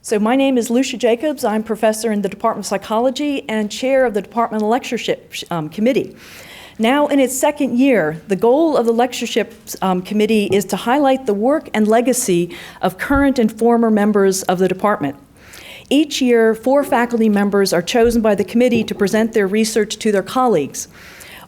So my name is Lucia Jacobs. I'm professor in the Department of Psychology and chair of the Departmental Lectureship Committee. Now in its second year, the goal of the Lectureship Committee is to highlight the work and legacy of current and former members of the department. Each year, 4 faculty members are chosen by the committee to present their research to their colleagues.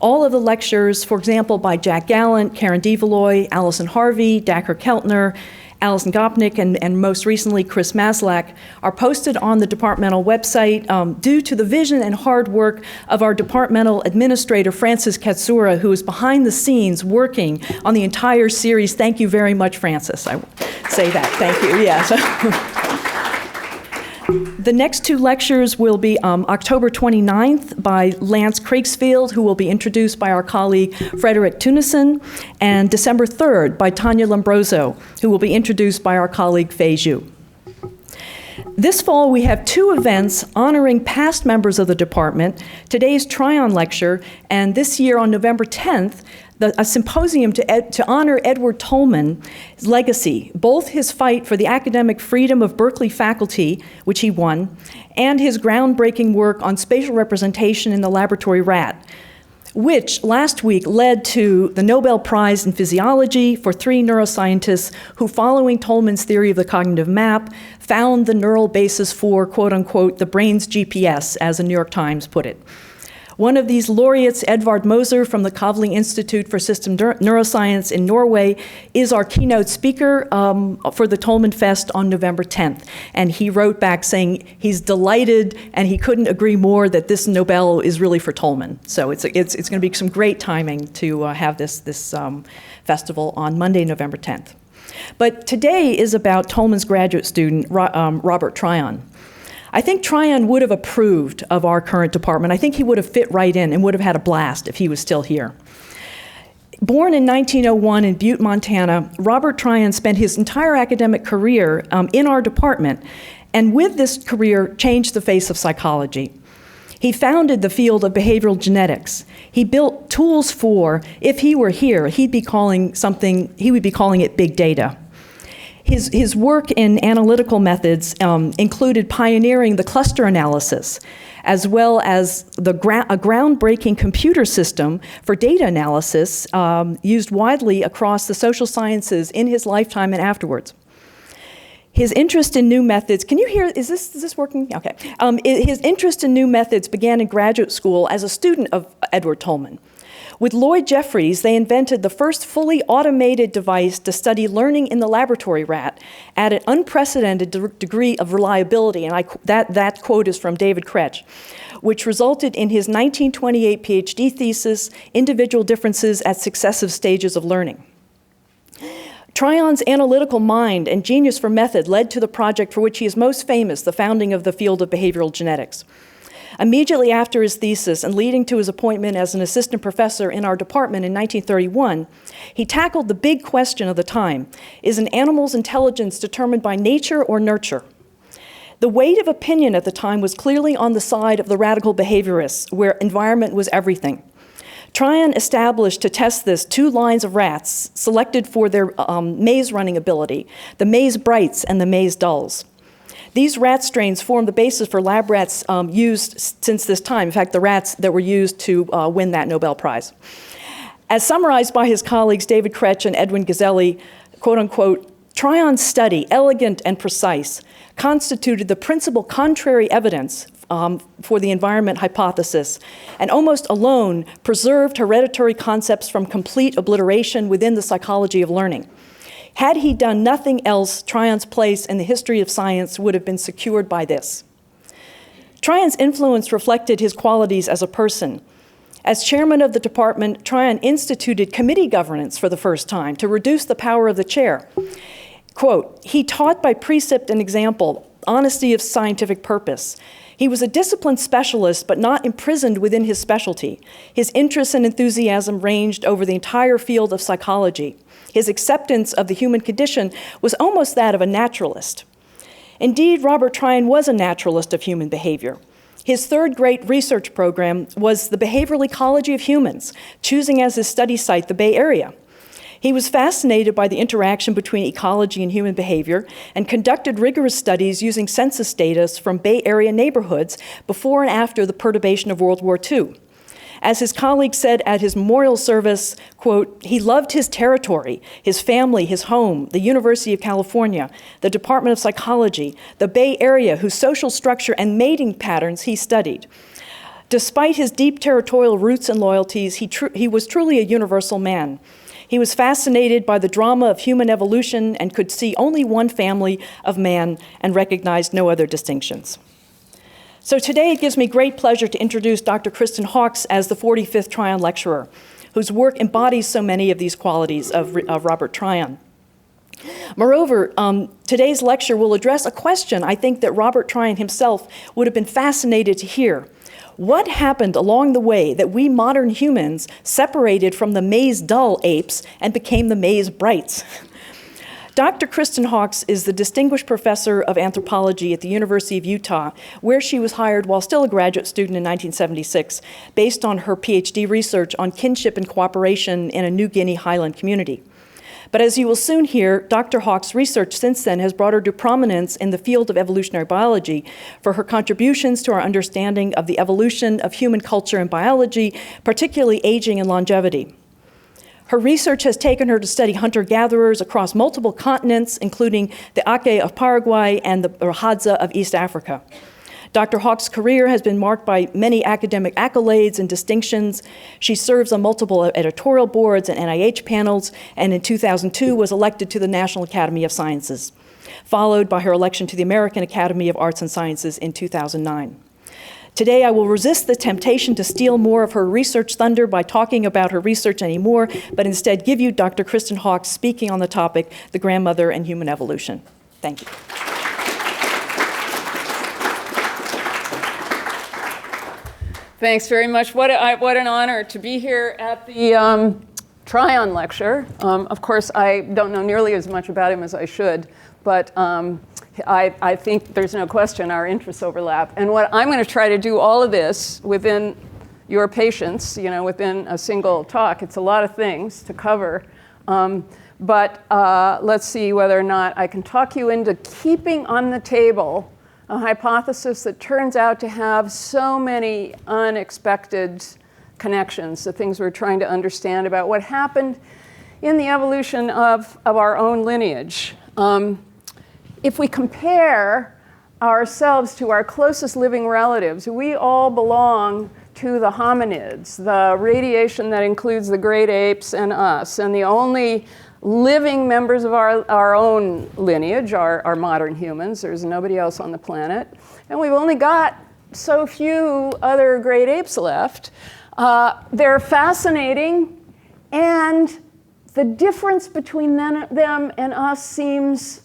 All of the lectures, for example, by Jack Gallant, Karen DeValois, Allison Harvey, Dacher Keltner, Alison Gopnik, and most recently Chris Maslach, are posted on the departmental website due to the vision and hard work of our departmental administrator, Francis Katsura, who is behind the scenes working on the entire series. Thank you very much, Francis. I say that. Thank you. Yes. The next 2 lectures will be October 29th by Lance Craigsfield, who will be introduced by our colleague Frederick Tunison, and December 3rd by Tanya Lombroso, who will be introduced by our colleague Fei Zhu. This fall, we have 2 events honoring past members of the department, today's Tryon lecture, and this year on November 10th, a symposium to honor Edward Tolman's legacy, both his fight for the academic freedom of Berkeley faculty, which he won, and his groundbreaking work on spatial representation in the laboratory rat, which last week led to the Nobel Prize in Physiology for 3 neuroscientists who, following Tolman's theory of the cognitive map, found the neural basis for, quote unquote, the brain's GPS, as the New York Times put it. One of these laureates, Edvard Moser from the Kavli Institute for System Neuroscience in Norway, is our keynote speaker for the Tolman Fest on November 10th. And he wrote back saying he's delighted and he couldn't agree more that this Nobel is really for Tolman. So it's going to be some great timing to have this festival on Monday, November 10th. But today is about Tolman's graduate student, Robert Tryon. I think Tryon would have approved of our current department. I think he would have fit right in and would have had a blast if he was still here. Born in 1901 in Butte, Montana, Robert Tryon spent his entire academic career in our department, and with this career changed the face of psychology. He founded the field of behavioral genetics. He built tools for, if he were here, he would be calling it big data. His work in analytical methods included pioneering the cluster analysis, as well as a groundbreaking computer system for data analysis used widely across the social sciences in his lifetime and afterwards. His interest in new methods, can you hear, is this working? Okay. His interest in new methods began in graduate school as a student of Edward Tolman. With Lloyd Jeffries, they invented the first fully automated device to study learning in the laboratory rat at an unprecedented degree of reliability, and that quote is from David Kretsch, which resulted in his 1928 PhD thesis, Individual Differences at Successive Stages of Learning. Tryon's analytical mind and genius for method led to the project for which he is most famous, the founding of the field of behavioral genetics. Immediately after his thesis and leading to his appointment as an assistant professor in our department in 1931, he tackled the big question of the time: is an animal's intelligence determined by nature or nurture? The weight of opinion at the time was clearly on the side of the radical behaviorists, where environment was everything. Tryon established to test this 2 lines of rats selected for their maze running ability, the maze brights and the maze dulls. These rat strains form the basis for lab rats used since this time. In fact, the rats that were used to win that Nobel Prize. As summarized by his colleagues David Kretsch and Edwin Gazelli, quote unquote, Tryon's study, elegant and precise, constituted the principal contrary evidence for the environment hypothesis, and almost alone preserved hereditary concepts from complete obliteration within the psychology of learning. Had he done nothing else, Tryon's place in the history of science would have been secured by this. Tryon's influence reflected his qualities as a person. As chairman of the department, Tryon instituted committee governance for the first time to reduce the power of the chair. Quote, he taught by precept and example, honesty of scientific purpose. He was a disciplined specialist, but not imprisoned within his specialty. His interest and enthusiasm ranged over the entire field of psychology. His acceptance of the human condition was almost that of a naturalist. Indeed, Robert Tryon was a naturalist of human behavior. His 3rd great research program was the behavioral ecology of humans, choosing as his study site the Bay Area. He was fascinated by the interaction between ecology and human behavior and conducted rigorous studies using census data from Bay Area neighborhoods before and after the perturbation of World War II. As his colleague said at his memorial service, quote, he loved his territory, his family, his home, the University of California, the Department of Psychology, the Bay Area, whose social structure and mating patterns he studied. Despite his deep territorial roots and loyalties, he was truly a universal man. He was fascinated by the drama of human evolution and could see only one family of man and recognized no other distinctions. So today it gives me great pleasure to introduce Dr. Kristen Hawkes as the 45th Tryon Lecturer, whose work embodies so many of these qualities of Robert Tryon. Moreover, today's lecture will address a question I think that Robert Tryon himself would have been fascinated to hear. What happened along the way that we modern humans separated from the maize-dull apes and became the maize-brights? Dr. Kristen Hawkes is the Distinguished Professor of Anthropology at the University of Utah, where she was hired while still a graduate student in 1976, based on her PhD research on kinship and cooperation in a New Guinea highland community. But as you will soon hear, Dr. Hawkes' research since then has brought her to prominence in the field of evolutionary biology for her contributions to our understanding of the evolution of human culture and biology, particularly aging and longevity. Her research has taken her to study hunter-gatherers across multiple continents, including the Ake of Paraguay and the Hadza of East Africa. Dr. Hawkes' career has been marked by many academic accolades and distinctions. She serves on multiple editorial boards and NIH panels, and in 2002 was elected to the National Academy of Sciences, followed by her election to the American Academy of Arts and Sciences in 2009. Today, I will resist the temptation to steal more of her research thunder by talking about her research anymore, but instead give you Dr. Kristen Hawkes speaking on the topic, the grandmother and human evolution. Thank you. Thanks very much. What an honor to be here at the Tryon lecture. Of course, I don't know nearly as much about him as I should, but I think there's no question our interests overlap. And what I'm going to try to do all of this within your patience, within a single talk. It's a lot of things to cover. But let's see whether or not I can talk you into keeping on the table a hypothesis that turns out to have so many unexpected connections, the things we're trying to understand about what happened in the evolution of our own lineage. If we compare ourselves to our closest living relatives, we all belong to the hominids, the radiation that includes the great apes and us. And the only living members of our own lineage are modern humans. There's nobody else on the planet. And we've only got so few other great apes left. They're fascinating, and the difference between them and us seems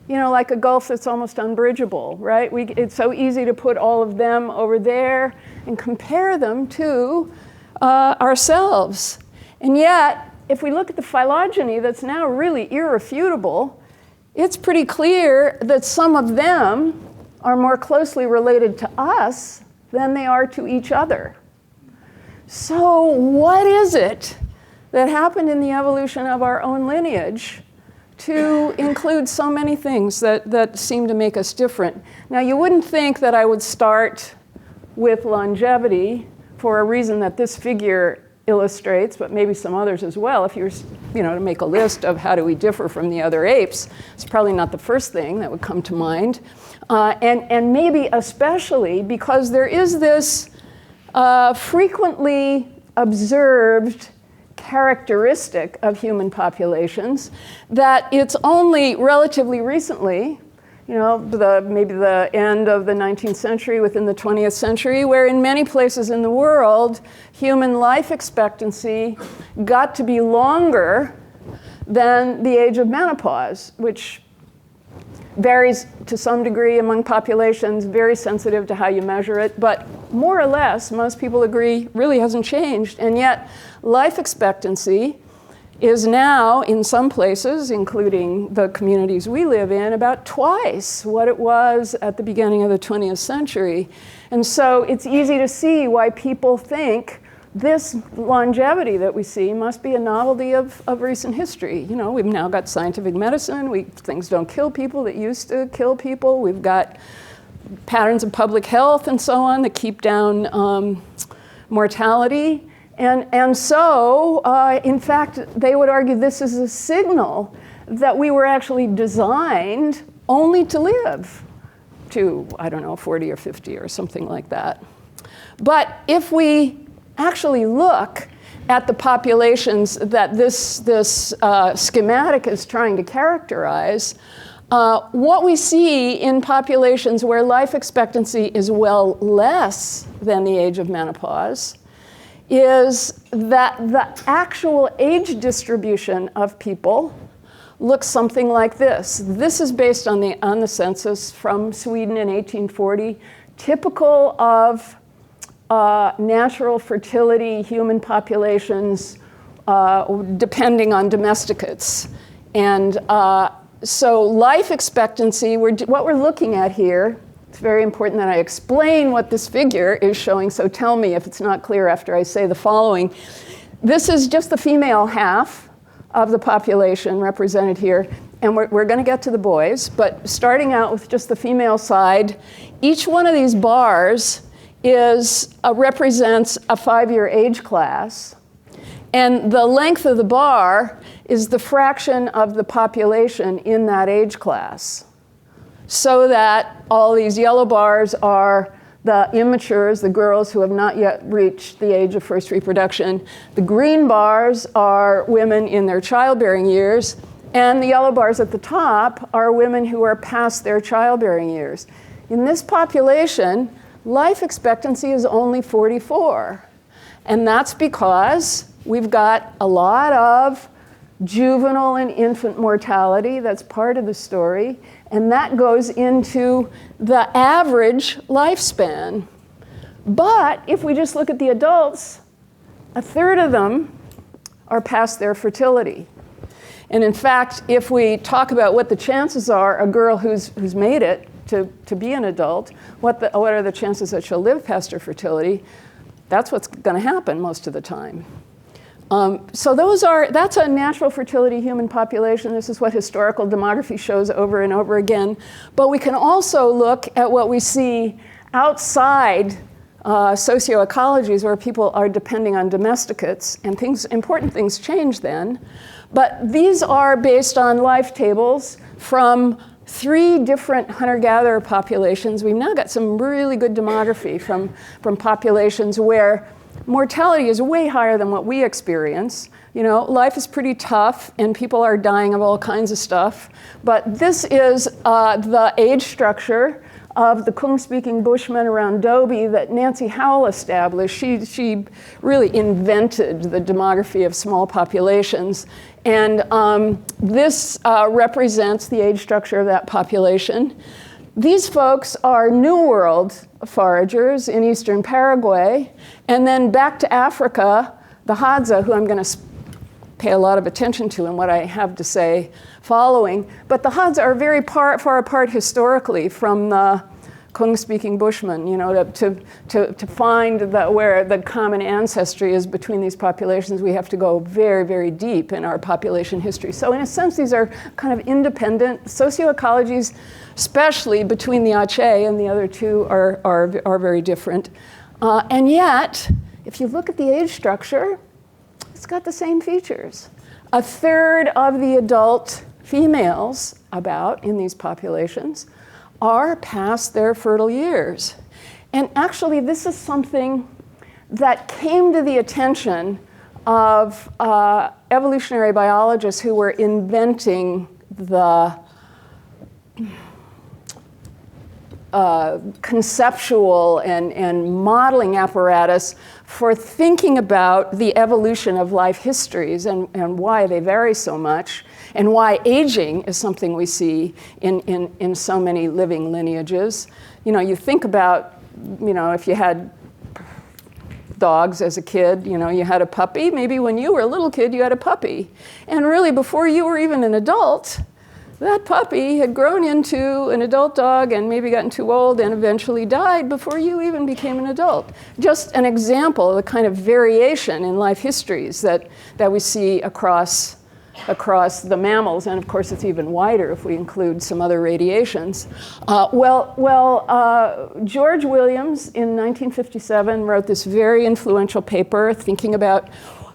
like a gulf that's almost unbridgeable, right? It's so easy to put all of them over there and compare them to ourselves. And yet, if we look at the phylogeny that's now really irrefutable, it's pretty clear that some of them are more closely related to us than they are to each other. So what is it that happened in the evolution of our own lineage to include so many things that seem to make us different? Now, you wouldn't think that I would start with longevity for a reason that this figure illustrates, but maybe some others as well. If you were, to make a list of how do we differ from the other apes, it's probably not the first thing that would come to mind. And maybe especially because there is this frequently observed characteristic of human populations that it's only relatively recently, maybe the end of the 19th century, within the 20th century, where in many places in the world, human life expectancy got to be longer than the age of menopause, which varies to some degree among populations, very sensitive to how you measure it, but more or less, most people agree, really hasn't changed. And yet, life expectancy is now, in some places, including the communities we live in, about twice what it was at the beginning of the 20th century. And so it's easy to see why people think this longevity that we see must be a novelty of recent history. You know, we've now got scientific medicine. Things don't kill people that used to kill people. We've got patterns of public health and so on that keep down mortality. And so, in fact, they would argue this is a signal that we were actually designed only to live to, I don't know, 40 or 50 or something like that. But if we actually look at the populations that this schematic is trying to characterize, what we see in populations where life expectancy is well less than the age of menopause is that the actual age distribution of people looks something like this. This is based on the census from Sweden in 1840, typical of natural fertility human populations depending on domesticates. And so life expectancy, what we're looking at here, it's very important that I explain what this figure is showing, so tell me if it's not clear after I say the following. This is just the female half of the population represented here, and we're going to get to the boys, but starting out with just the female side, each one of these bars represents a 5-year age class, and the length of the bar is the fraction of the population in that age class. So that all these yellow bars are the immatures, the girls who have not yet reached the age of first reproduction. The green bars are women in their childbearing years, and the yellow bars at the top are women who are past their childbearing years. In this population, life expectancy is only 44. And that's because we've got a lot of juvenile and infant mortality. That's part of the story. And that goes into the average lifespan. But if we just look at the adults, a third of them are past their fertility. And in fact, if we talk about what the chances are, a girl who's made it to be an adult, what are the chances that she'll live past her fertility, that's what's going to happen most of the time. So that's a natural fertility human population. This is what historical demography shows over and over again. But we can also look at what we see outside socioecologies where people are depending on domesticates, and important things change then. But these are based on life tables from 3 different hunter-gatherer populations. We've now got some really good demography from populations where mortality is way higher than what we experience. You know, life is pretty tough and people are dying of all kinds of stuff. But this is the age structure of the Kung-speaking Bushmen around Dobie that Nancy Howell established. She really invented the demography of small populations. And this represents the age structure of that population. These folks are New World foragers in eastern Paraguay. And then back to Africa, the Hadza, who I'm going to pay a lot of attention to in what I have to say following. But the Hadza are very far apart historically from the Kung-speaking Bushmen, you know, to find where the common ancestry is between these populations, we have to go very, very deep in our population history. So in a sense, these are kind of independent socioecologies, especially between the Aceh and the other two are very different. And yet, if you look at the age structure, it's got the same features. A third of the adult females in these populations are past their fertile years. And actually, this is something that came to the attention of evolutionary biologists who were inventing the conceptual and modeling apparatus for thinking about the evolution of life histories and why they vary so much, and why aging is something we see in so many living lineages. You know, you think about, you know, if you had dogs as a kid, you know, you had a puppy. Maybe when you were a little kid, you had a puppy. And really, before you were even an adult, that puppy had grown into an adult dog and maybe gotten too old and eventually died before you even became an adult. Just an example of the kind of variation in life histories that we see across the mammals, and of course it's even wider if we include some other radiations. George Williams in 1957 wrote this very influential paper thinking about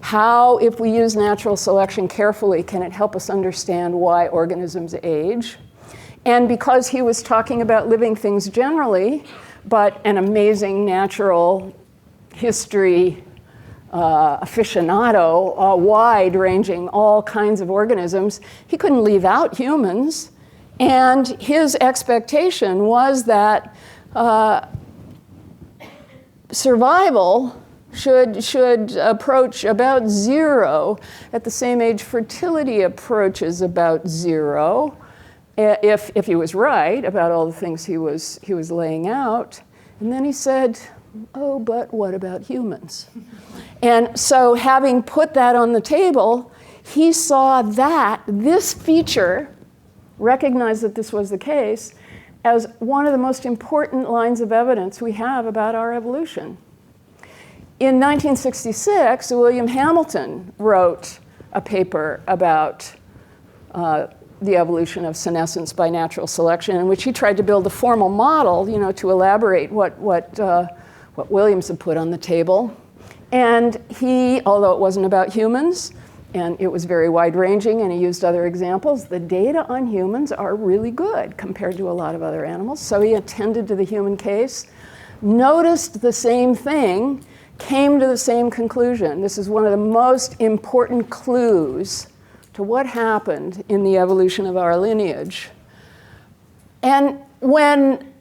how, if we use natural selection carefully, can it help us understand why organisms age. And because he was talking about living things generally, but an amazing natural history aficionado, wide-ranging, all kinds of organisms, he couldn't leave out humans. And his expectation was that survival should approach about 0. At the same age, fertility approaches about 0, if he was right about all the things he was laying out. And then he said, oh, but what about humans? And so having put that on the table, he saw that this feature, recognized that this was the case, as one of the most important lines of evidence we have about our evolution. In 1966, William Hamilton wrote a paper about the evolution of senescence by natural selection, in which he tried to build a formal model, to elaborate what Williams had put on the table. And he, although it wasn't about humans, and it was very wide-ranging, and he used other examples, the data on humans are really good compared to a lot of other animals. So he attended to the human case, noticed the same thing, came to the same conclusion. This is one of the most important clues to what happened in the evolution of our lineage. And when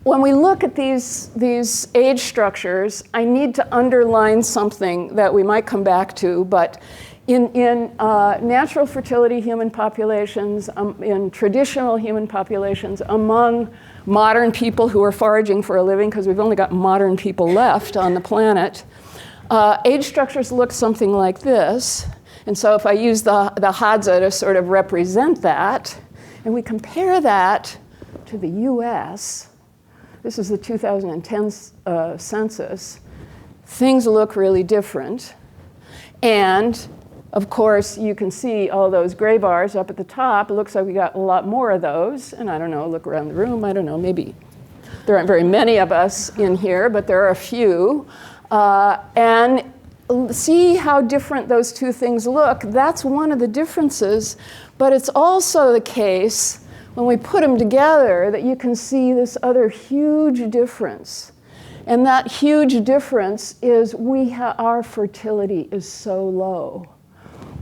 we look at these age structures, I need to underline something that we might come back to, but in natural fertility human populations, in traditional human populations, among modern people who are foraging for a living, because we've only got modern people left on the planet, age structures look something like this. And so if I use the Hadza to sort of represent that, and we compare that to the US, this is the 2010 census, things look really different. And of course, you can see all those gray bars up at the top. It looks like we got a lot more of those. And I don't know, look around the room, I don't know, maybe there aren't very many of us in here, but there are a few. And see how different those two things look. That's one of the differences, but it's also the case when we put them together that you can see this other huge difference. And that huge difference is our fertility is so low.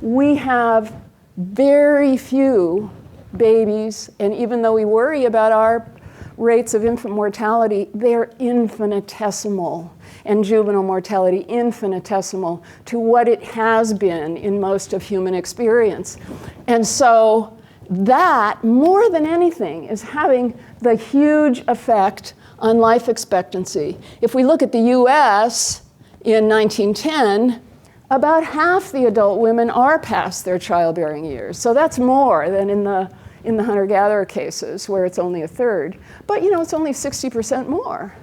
We have very few babies, and even though we worry about our rates of infant mortality, they're infinitesimal, and juvenile mortality infinitesimal to what it has been in most of human experience. And so that, more than anything, is having the huge effect on life expectancy. If we look at the US in 1910, about half the adult women are past their childbearing years. So that's more than in the hunter-gatherer cases where it's only a third. But it's only 60% more.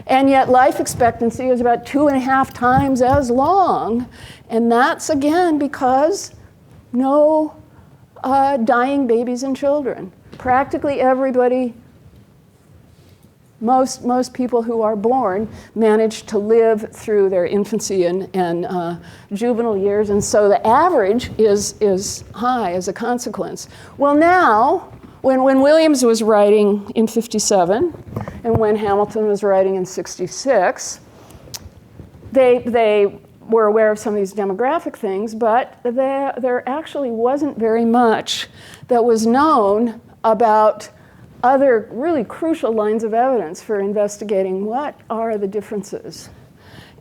And yet life expectancy is about 2.5 times as long. And that's, again, because no dying babies and children. Practically everybody, most people who are born manage to live through their infancy and juvenile years, and so the average is high as a consequence. Well, now, when Williams was writing in 57, and when Hamilton was writing in 66, they were aware of some of these demographic things, but there actually wasn't very much that was known about other really crucial lines of evidence for investigating what are the differences.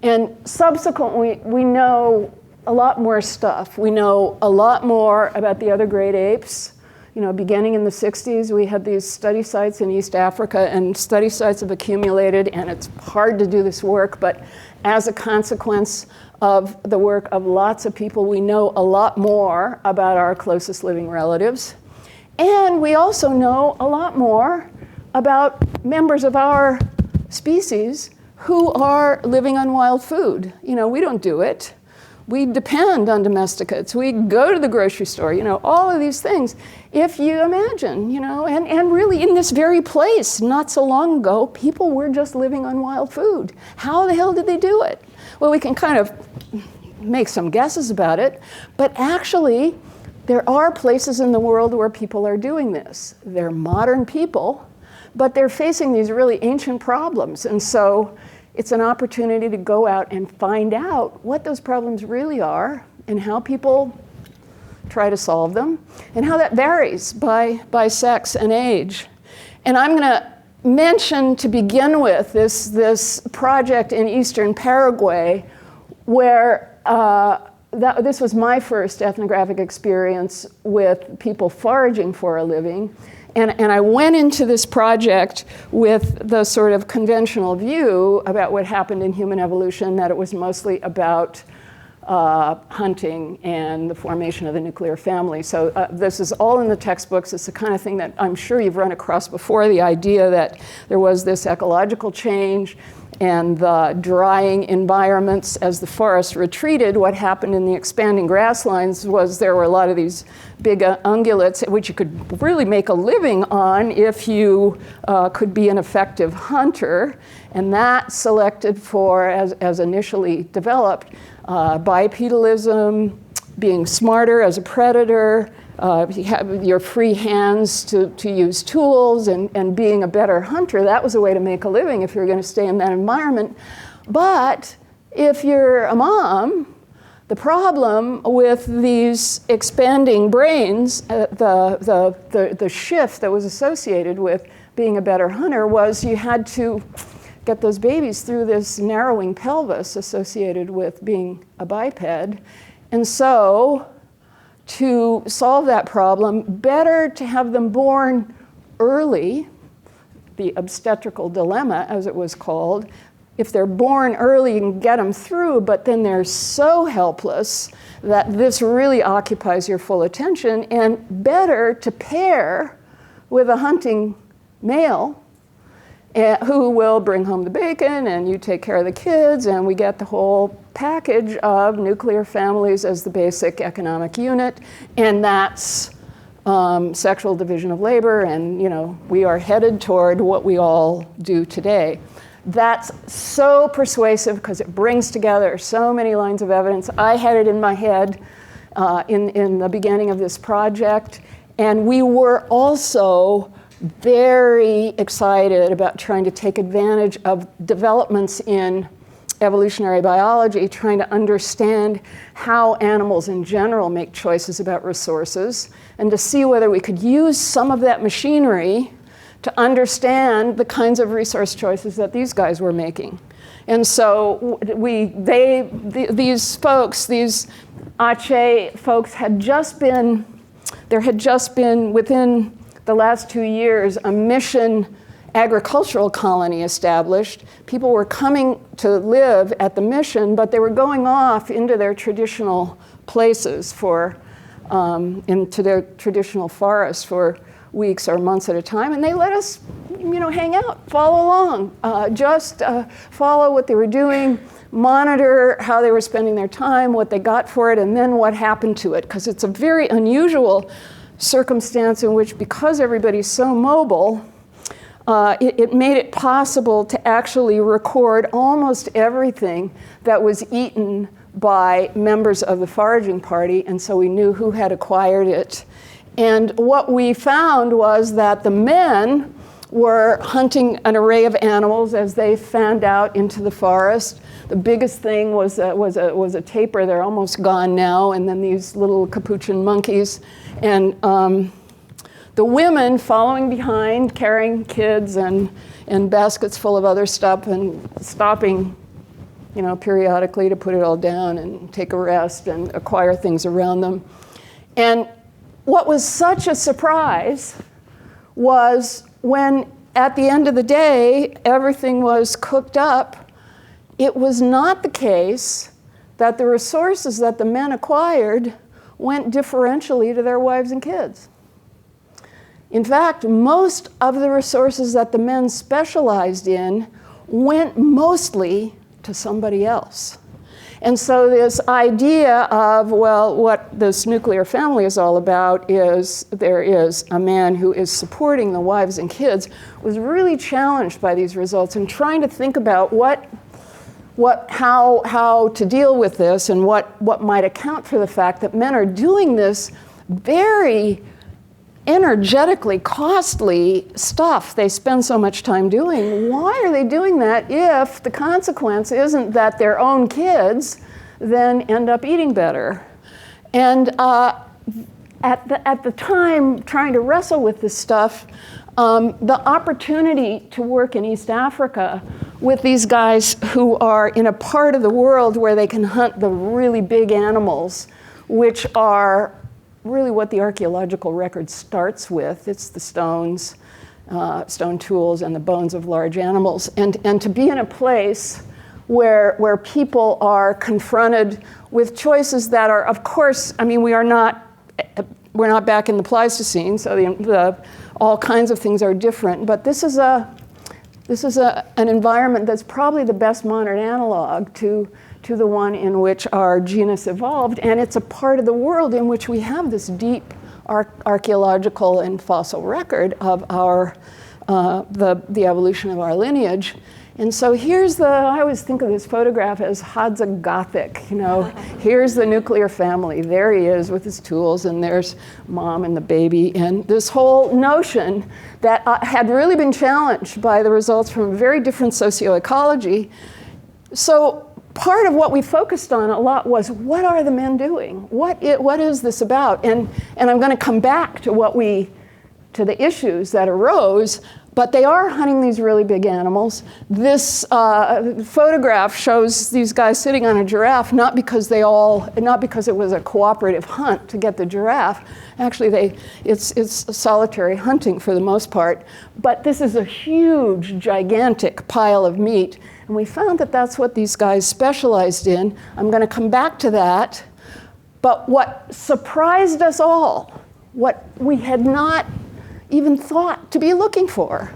And subsequently, we know a lot more stuff. We know a lot more about the other great apes. Beginning in the 60s, we had these study sites in East Africa, and study sites have accumulated, and it's hard to do this work, but as a consequence of the work of lots of people, we know a lot more about our closest living relatives. And we also know a lot more about members of our species who are living on wild food. You know, we don't do it. We depend on domesticates. We go to the grocery store, you know, all of these things. If you imagine, you know, and really in this very place, not so long ago, people were just living on wild food. How the hell did they do it? Well, we can kind of make some guesses about it, but actually, there are places in the world where people are doing this. They're modern people, but they're facing these really ancient problems. And so it's an opportunity to go out and find out what those problems really are and how people try to solve them and how that varies by sex and age. And I'm going to mention to begin with this project in Eastern Paraguay where this was my first ethnographic experience with people foraging for a living. And I went into this project with the sort of conventional view about what happened in human evolution, that it was mostly about hunting and the formation of the nuclear family. So this is all in the textbooks. It's the kind of thing that I'm sure you've run across before, the idea that there was this ecological change and the drying environments as the forest retreated. What happened in the expanding grasslands was there were a lot of these big ungulates which you could really make a living on if you could be an effective hunter. And that selected for, as initially developed, bipedalism, being smarter as a predator, you have your free hands to use tools and being a better hunter. That was a way to make a living if you're going to stay in that environment. But if you're a mom, the problem with these expanding brains, the shift that was associated with being a better hunter was you had to get those babies through this narrowing pelvis associated with being a biped. And so to solve that problem, better to have them born early, the obstetrical dilemma, as it was called. If they're born early, you can get them through, but then they're so helpless that this really occupies your full attention, and better to pair with a hunting male who will bring home the bacon, and you take care of the kids, and we get the whole package of nuclear families as the basic economic unit, and that's sexual division of labor, and you know, we are headed toward what we all do today. That's so persuasive because it brings together so many lines of evidence. I had it in my head in the beginning of this project, and we were also very excited about trying to take advantage of developments in evolutionary biology, trying to understand how animals in general make choices about resources, and to see whether we could use some of that machinery to understand the kinds of resource choices that these guys were making. And so these folks, these Aceh folks there had just been within the last 2 years, a mission agricultural colony established. People were coming to live at the mission, but they were going off into their traditional places into their traditional forests for weeks or months at a time, and they let us, hang out, follow along, just follow what they were doing, monitor how they were spending their time, what they got for it, and then what happened to it, because it's a very unusual circumstance in which, because everybody's so mobile, it made it possible to actually record almost everything that was eaten by members of the foraging party, and so we knew who had acquired it. And what we found was that the men were hunting an array of animals as they fanned out into the forest. The biggest thing was a tapir. They're almost gone now, and then these little capuchin monkeys. And the women following behind, carrying kids and baskets full of other stuff, and stopping, periodically to put it all down and take a rest and acquire things around them. And what was such a surprise was when, at the end of the day, everything was cooked up, it was not the case that the resources that the men acquired went differentially to their wives and kids. In fact, most of the resources that the men specialized in went mostly to somebody else. And so this idea of, well, what this nuclear family is all about is there is a man who is supporting the wives and kids, was really challenged by these results and trying to think about how to deal with this and what might account for the fact that men are doing this very energetically costly stuff they spend so much time doing. Why are they doing that if the consequence isn't that their own kids then end up eating better? And at the time, trying to wrestle with this stuff, the opportunity to work in East Africa with these guys who are in a part of the world where they can hunt the really big animals, which are really what the archaeological record starts with. It's the stones, stone tools, and the bones of large animals. And to be in a place where people are confronted with choices that are, of course, I mean, we're not back in the Pleistocene, so all kinds of things are different. But this is an environment that's probably the best modern analog to the one in which our genus evolved, and it's a part of the world in which we have this deep archaeological and fossil record of the evolution of our lineage. And so I always think of this photograph as Hadza Gothic, here's the nuclear family, there he is with his tools, and there's mom and the baby, and this whole notion that had really been challenged by the results from a very different socioecology. So part of what we focused on a lot was, what are the men doing? What is this about? And I'm going to come back to the issues that arose, but they are hunting these really big animals. This photograph shows these guys sitting on a giraffe, not because it was a cooperative hunt to get the giraffe. Actually, it's solitary hunting for the most part. But this is a huge, gigantic pile of meat. And we found that that's what these guys specialized in. I'm going to come back to that. But what surprised us all, what we had not even thought to be looking for,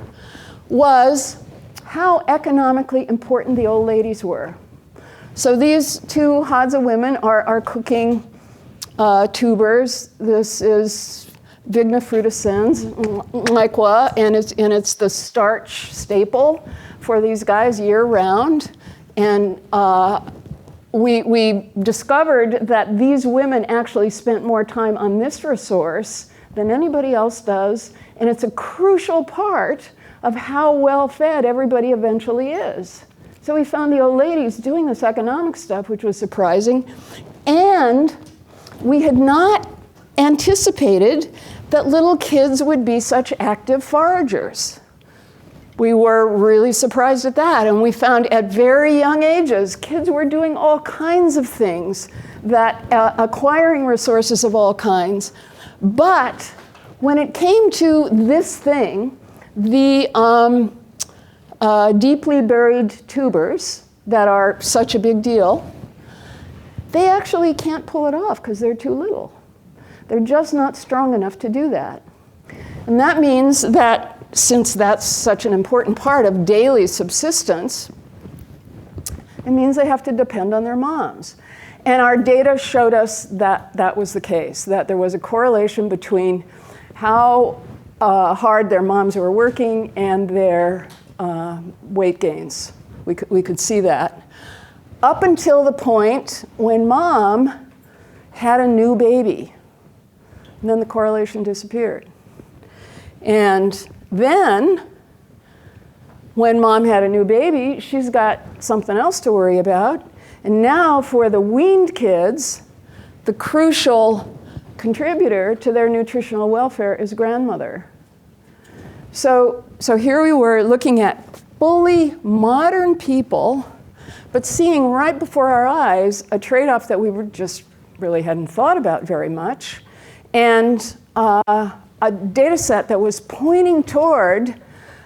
was how economically important the old ladies were. So these two Hadza women are cooking tubers. This is Vigna frutescens, Laikwa, and it's the starch staple for these guys year round. And we discovered that these women actually spent more time on this resource than anybody else does, and it's a crucial part of how well fed everybody eventually is. So we found the old ladies doing this economic stuff, which was surprising, and we had not anticipated that little kids would be such active foragers. We were really surprised at that, and we found at very young ages, kids were doing all kinds of things, that acquiring resources of all kinds. But when it came to this thing, the deeply buried tubers that are such a big deal, they actually can't pull it off because they're too little. They're just not strong enough to do that. And that means that since that's such an important part of daily subsistence, it means they have to depend on their moms. And our data showed us that that was the case, that there was a correlation between how hard their moms were working and their weight gains. We could see that. Up until the point when mom had a new baby. And then the correlation disappeared. And then, when mom had a new baby, she's got something else to worry about. And now for the weaned kids, the crucial contributor to their nutritional welfare is grandmother. So here we were looking at fully modern people, but seeing right before our eyes a trade-off that we were just really hadn't thought about very much, and a data set that was pointing toward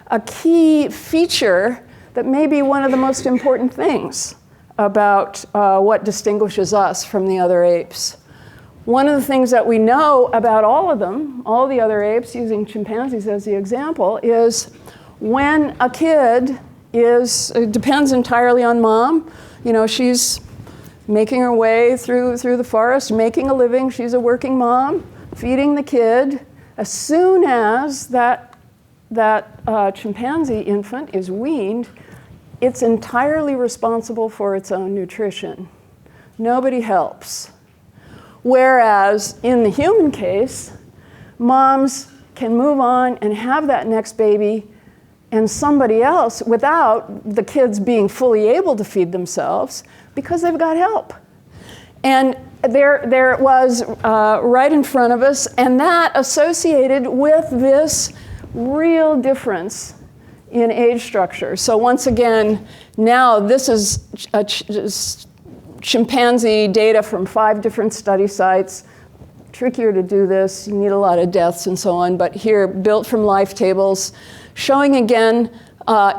a key feature that may be one of the most important things about what distinguishes us from the other apes, one of the things that we know about all of them, all the other apes, using chimpanzees as the example, is when a kid it depends entirely on mom. You know, she's making her way through the forest, making a living. She's a working mom, feeding the kid. As soon as that chimpanzee infant is weaned, it's entirely responsible for its own nutrition. Nobody helps. Whereas in the human case, moms can move on and have that next baby, and somebody else, without the kids being fully able to feed themselves, because they've got help. And there it was right in front of us, and that associated with this real difference in age structure. So once again, now this is chimpanzee data from 5 different study sites. Trickier to do this, you need a lot of deaths and so on, but here, built from life tables, showing again,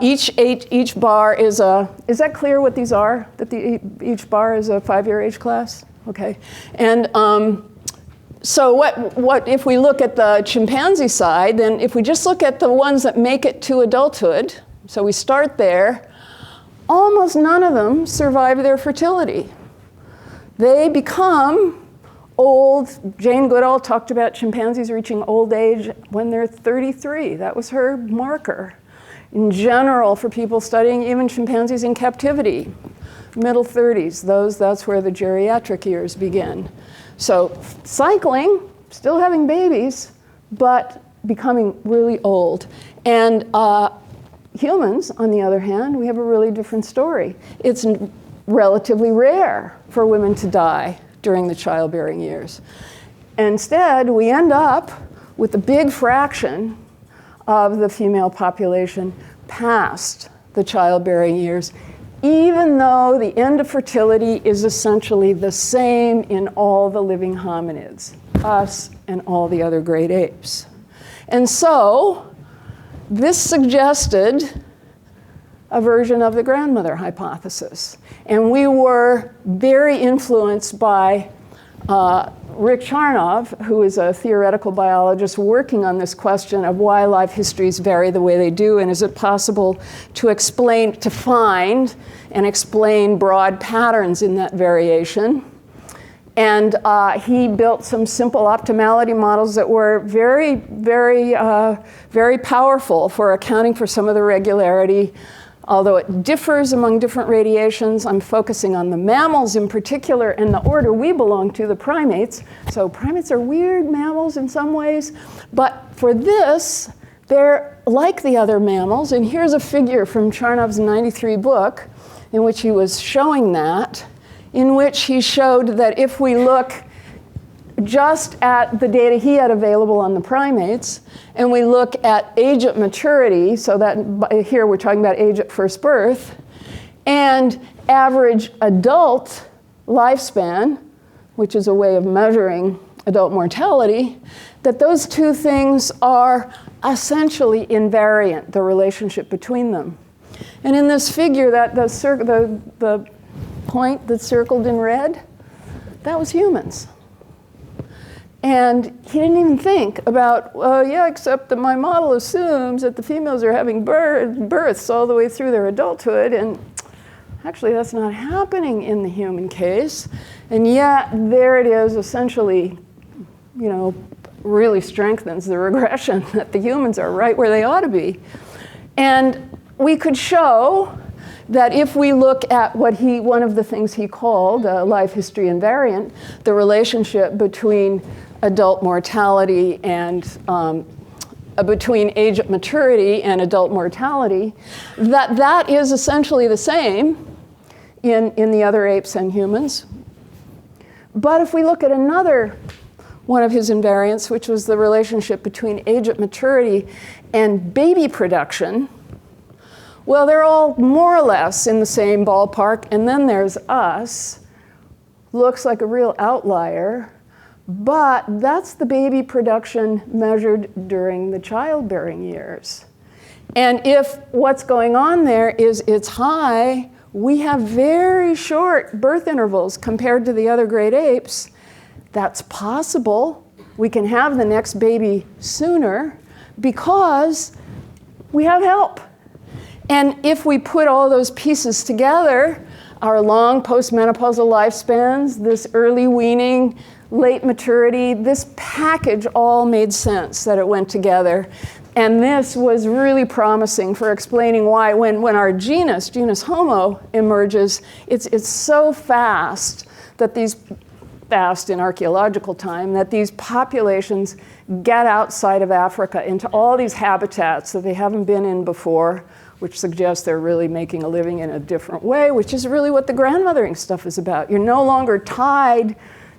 each bar is that clear what these are? That each bar is a 5-year age class? Okay. And so what if we look at the chimpanzee side, then if we just look at the ones that make it to adulthood, so we start there, almost none of them survive their fertility. They become old. Jane Goodall talked about chimpanzees reaching old age when they're 33. That was her marker. In general, for people studying even chimpanzees in captivity, middle 30s, that's where the geriatric years begin. So cycling, still having babies, but becoming really old. And humans, on the other hand, we have a really different story. It's relatively rare for women to die during the childbearing years. Instead, we end up with a big fraction of the female population past the childbearing years, even though the end of fertility is essentially the same in all the living hominids, us and all the other great apes. And so this suggested a version of the grandmother hypothesis. And we were very influenced by Rick Charnov, who is a theoretical biologist working on this question of why life histories vary the way they do, and is it possible to find and explain broad patterns in that variation. And he built some simple optimality models that were very, very, very powerful for accounting for some of the regularity. Although it differs among different radiations, I'm focusing on the mammals in particular and the order we belong to, the primates. So primates are weird mammals in some ways, but for this, they're like the other mammals. And here's a figure from Charnov's '93 book in which he was showing that, in which he showed that if we look just at the data he had available on the primates, and we look at age at maturity, so that here we're talking about age at first birth, and average adult lifespan, which is a way of measuring adult mortality, that those two things are essentially invariant, the relationship between them. And in this figure, the point that's circled in red, that was humans. And he didn't even think about, yeah, except that my model assumes that the females are having births all the way through their adulthood, and actually that's not happening in the human case. And yet, there it is, essentially, you know, really strengthens the regression that the humans are right where they ought to be. And we could show that if we look at one of the things he called life history invariant, the relationship between adult mortality and between age at maturity and adult mortality, that is essentially the same in the other apes and humans. But if we look at another one of his invariants, which was the relationship between age at maturity and baby production, well, they're all more or less in the same ballpark. And then there's us. Looks like a real outlier. But that's the baby production measured during the childbearing years. And if what's going on there is it's high, we have very short birth intervals compared to the other great apes. that's possible. We can have the next baby sooner because we have help. And if we put all those pieces together, our long postmenopausal lifespans, this early weaning, late maturity, this package all made sense that it went together. And this was really promising for explaining why when our genus Homo, emerges, it's so fast that fast in archaeological time, that these populations get outside of Africa into all these habitats that they haven't been in before, which suggests they're really making a living in a different way, which is really what the grandmothering stuff is about. You're no longer tied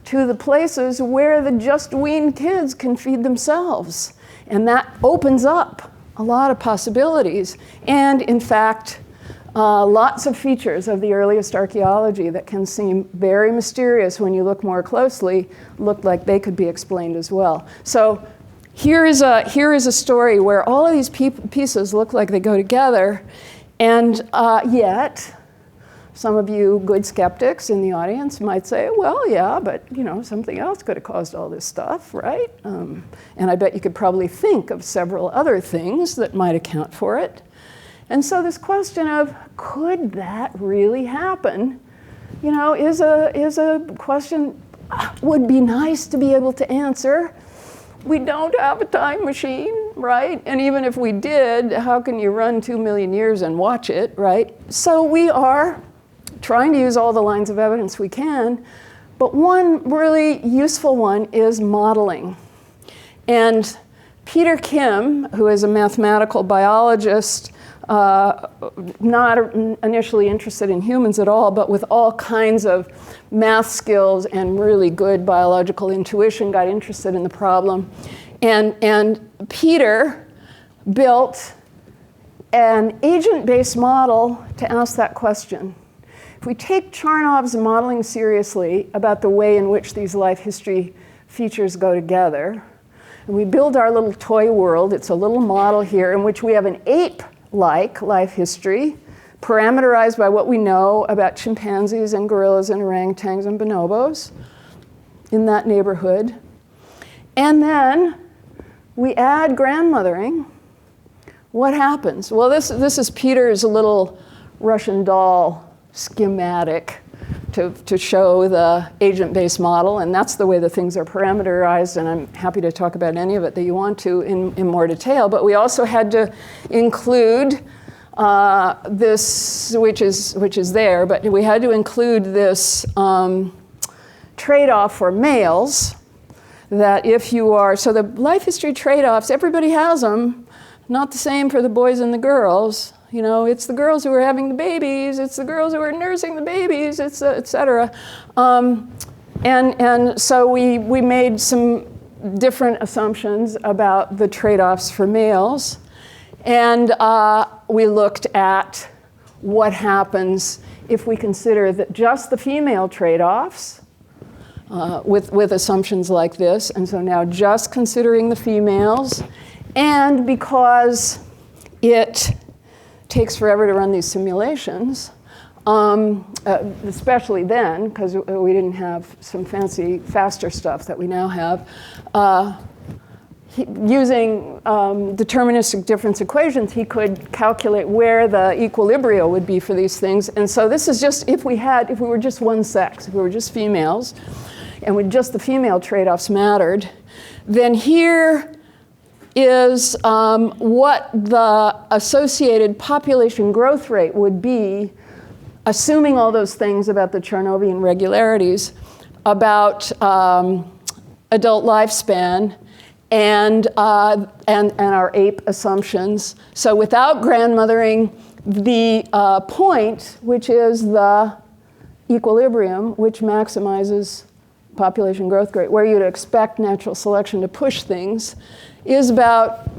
to the places where the just weaned kids can feed themselves. And that opens up a lot of possibilities. And in fact, lots of features of the earliest archaeology that can seem very mysterious when you look more closely look like they could be explained as well. So here is a story where all of these pieces look like they go together, and yet some of you good skeptics in the audience might say, well, yeah, but something else could have caused all this stuff, right? And I bet you could probably think of several other things that might account for it. And so this question of, could that really happen, is a question would be nice to be able to answer. We don't have a time machine, right? And even if we did, how can you run 2 million years and watch it, right? So we are trying to use all the lines of evidence we can, but one really useful one is modeling. And Peter Kim, who is a mathematical biologist, not initially interested in humans at all, but with all kinds of math skills and really good biological intuition, got interested in the problem. And Peter built an agent-based model to ask that question. If we take Charnov's modeling seriously about the way in which these life history features go together, and we build our little toy world, it's a little model here in which we have an ape-like life history, parameterized by what we know about chimpanzees and gorillas and orangutans and bonobos in that neighborhood. And then we add grandmothering. What happens? Well, this is Peter's little Russian doll schematic to show the agent-based model, and that's the way the things are parameterized, and I'm happy to talk about any of it that you want to in more detail. But we also had to include this, which is there, but we had to include this trade-off for males, that if you are, so the life history trade-offs, everybody has them, not the same for the boys and the girls. It's the girls who are having the babies, it's the girls who are nursing the babies, it's et cetera. And so we made some different assumptions about the trade-offs for males. And we looked at what happens if we consider that just the female trade-offs with assumptions like this. And so now just considering the females, and because it takes forever to run these simulations, especially then, because we didn't have some fancy, faster stuff that we now have. Using deterministic difference equations, he could calculate where the equilibria would be for these things. And so this is just if we were just one sex, if we were just females, and with just the female trade-offs mattered, then here is what the associated population growth rate would be, assuming all those things about the Charnovian regularities, about adult lifespan, and our ape assumptions. So without grandmothering, the point, which is the equilibrium, which maximizes population growth rate, where you'd expect natural selection to push things, is about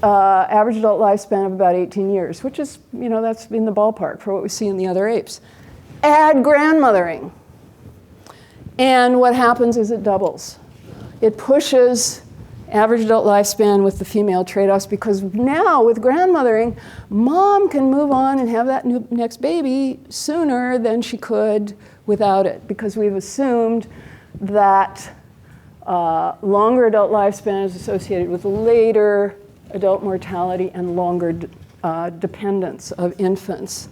average adult lifespan of about 18 years, which is, that's in the ballpark for what we see in the other apes. Add grandmothering, and what happens is it doubles. It pushes average adult lifespan with the female trade-offs, because now with grandmothering, mom can move on and have that next baby sooner than she could without it, because we've assumed that longer adult lifespan is associated with later adult mortality and longer dependence of infants.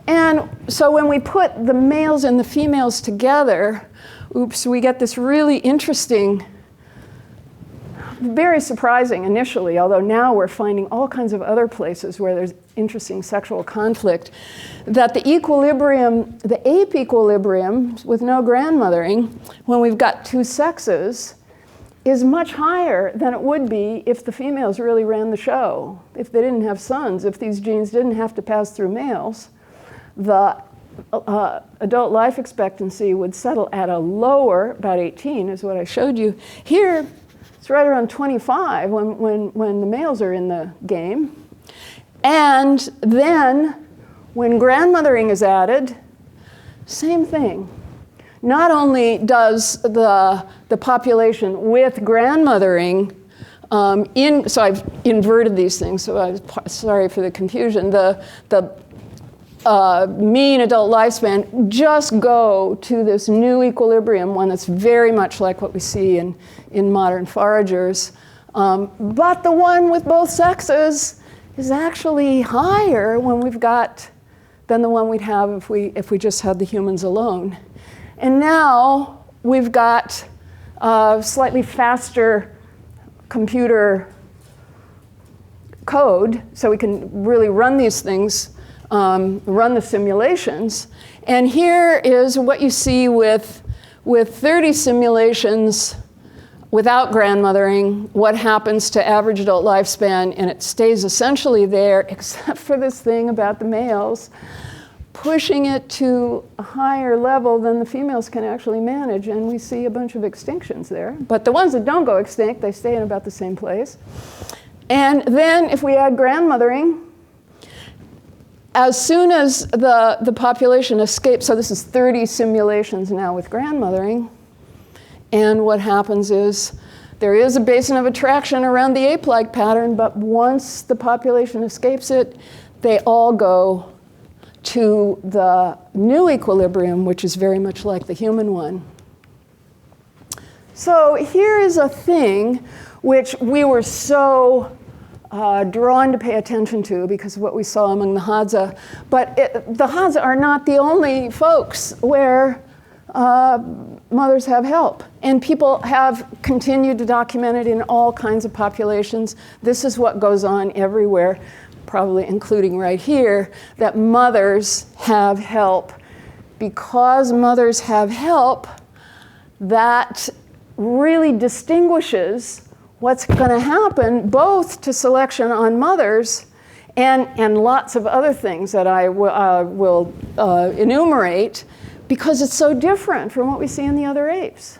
And so when we put the males and the females together, we get this really interesting, very surprising initially, although now we're finding all kinds of other places where there's interesting sexual conflict, that the equilibrium, the ape equilibrium with no grandmothering, when we've got two sexes, is much higher than it would be if the females really ran the show. If they didn't have sons, if these genes didn't have to pass through males, the adult life expectancy would settle at a lower, about 18 is what I showed you. Here, it's right around 25 when the males are in the game. And then when grandmothering is added, same thing. Not only does the population with grandmothering, so I've inverted these things, so I'm sorry for the confusion. The mean adult lifespan just go to this new equilibrium, one that's very much like what we see in modern foragers. But the one with both sexes is actually higher when we've got than the one we'd have if we just had the humans alone. And now we've got slightly faster computer code, so we can really run these things, run the simulations. And here is what you see with 30 simulations without grandmothering, what happens to average adult lifespan, and it stays essentially there, except for this thing about the males, pushing it to a higher level than the females can actually manage, and we see a bunch of extinctions there. But the ones that don't go extinct, they stay in about the same place. And then if we add grandmothering, as soon as the population escapes, so this is 30 simulations now with grandmothering, and what happens is there is a basin of attraction around the ape-like pattern, but once the population escapes it, they all go to the new equilibrium, which is very much like the human one. So here is a thing which we were so drawn to pay attention to because of what we saw among the Hadza. But the Hadza are not the only folks where mothers have help. And people have continued to document it in all kinds of populations. This is what goes on everywhere, probably including right here, that mothers have help. Because mothers have help, that really distinguishes what's going to happen both to selection on mothers and lots of other things that I will enumerate, because it's so different from what we see in the other apes.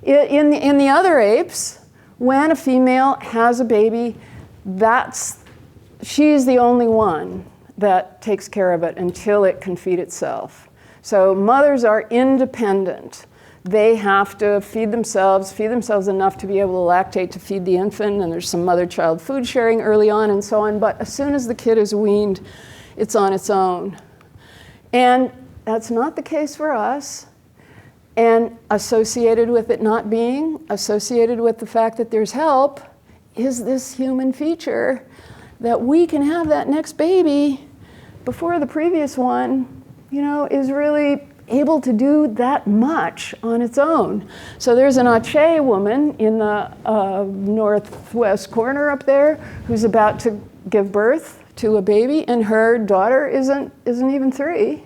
In the other apes, when a female has a baby, she's the only one that takes care of it until it can feed itself. So mothers are independent. They have to feed themselves enough to be able to lactate to feed the infant, and there's some mother-child food sharing early on and so on, but as soon as the kid is weaned, it's on its own. And that's not the case for us. And associated with it not being, associated with the fact that there's help, is this human feature that we can have that next baby before the previous one, is really able to do that much on its own. So there's an Aceh woman in the northwest corner up there who's about to give birth to a baby, and her daughter isn't even 3.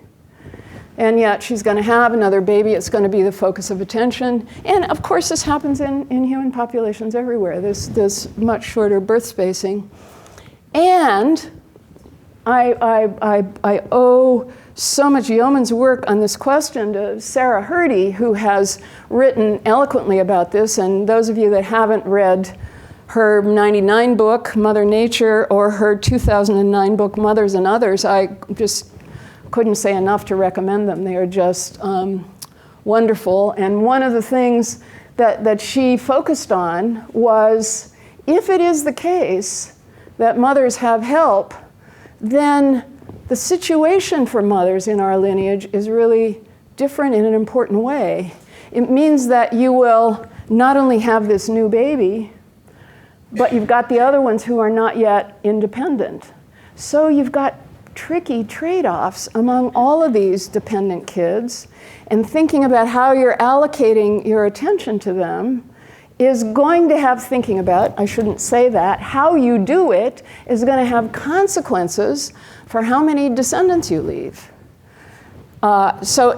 And yet she's going to have another baby. It's going to be the focus of attention. And of course, this happens in human populations everywhere. There's much shorter birth spacing. And I owe so much yeoman's work on this question to Sarah Hurdy, who has written eloquently about this. And those of you that haven't read her 99 book, Mother Nature, or her 2009 book, Mothers and Others, I just couldn't say enough to recommend them. They are just wonderful. And one of the things that she focused on was, if it is the case that mothers have help, then the situation for mothers in our lineage is really different in an important way. It means that you will not only have this new baby, but you've got the other ones who are not yet independent. So you've got tricky trade-offs among all of these dependent kids, and thinking about how you're allocating your attention to them is going to have, thinking about, I shouldn't say that, how you do it is going to have consequences for how many descendants you leave. So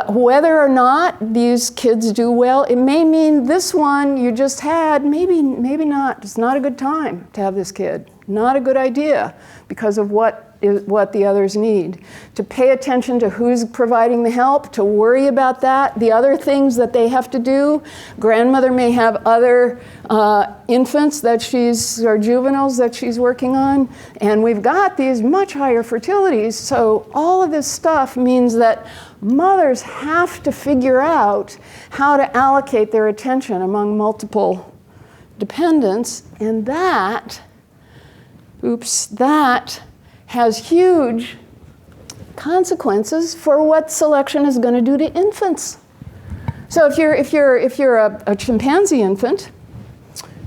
whether or not these kids do well, it may mean this one you just had, maybe not. It's not a good time to have this kid. Not a good idea because of what the others need. To pay attention to who's providing the help, to worry about that, the other things that they have to do. Grandmother may have other infants or juveniles that she's working on, and we've got these much higher fertilities. So all of this stuff means that mothers have to figure out how to allocate their attention among multiple dependents, and that has huge consequences for what selection is going to do to infants. So if you're a chimpanzee infant,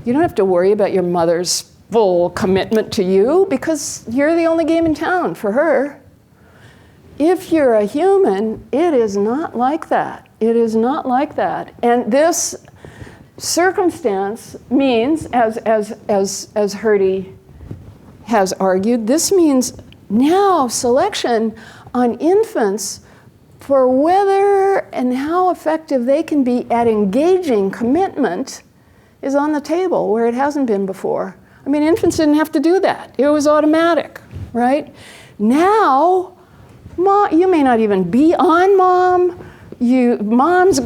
you don't have to worry about your mother's full commitment to you because you're the only game in town for her. If you're a human, it is not like that. It is not like that. And this circumstance means, as Hertie has argued, this means now selection on infants for whether and how effective they can be at engaging commitment is on the table where it hasn't been before. I mean, infants didn't have to do that. It was automatic, right? Now, you may not even be on mom. Mom's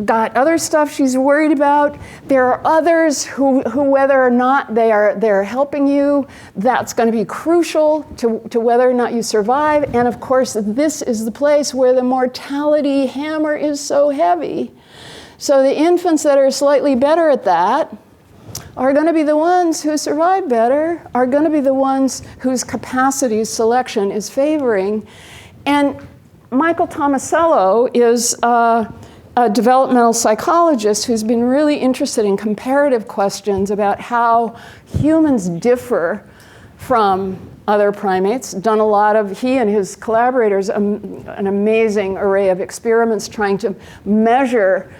got other stuff she's worried about. There are others who whether or not they're helping you, that's going to be crucial to whether or not you survive. And of course, this is the place where the mortality hammer is so heavy. So the infants that are slightly better at that are going to be the ones who survive better, are going to be the ones whose capacity selection is favoring. And Michael Tomasello is a developmental psychologist who's been really interested in comparative questions about how humans differ from other primates. Done a lot of, he and his collaborators, an amazing array of experiments trying to measure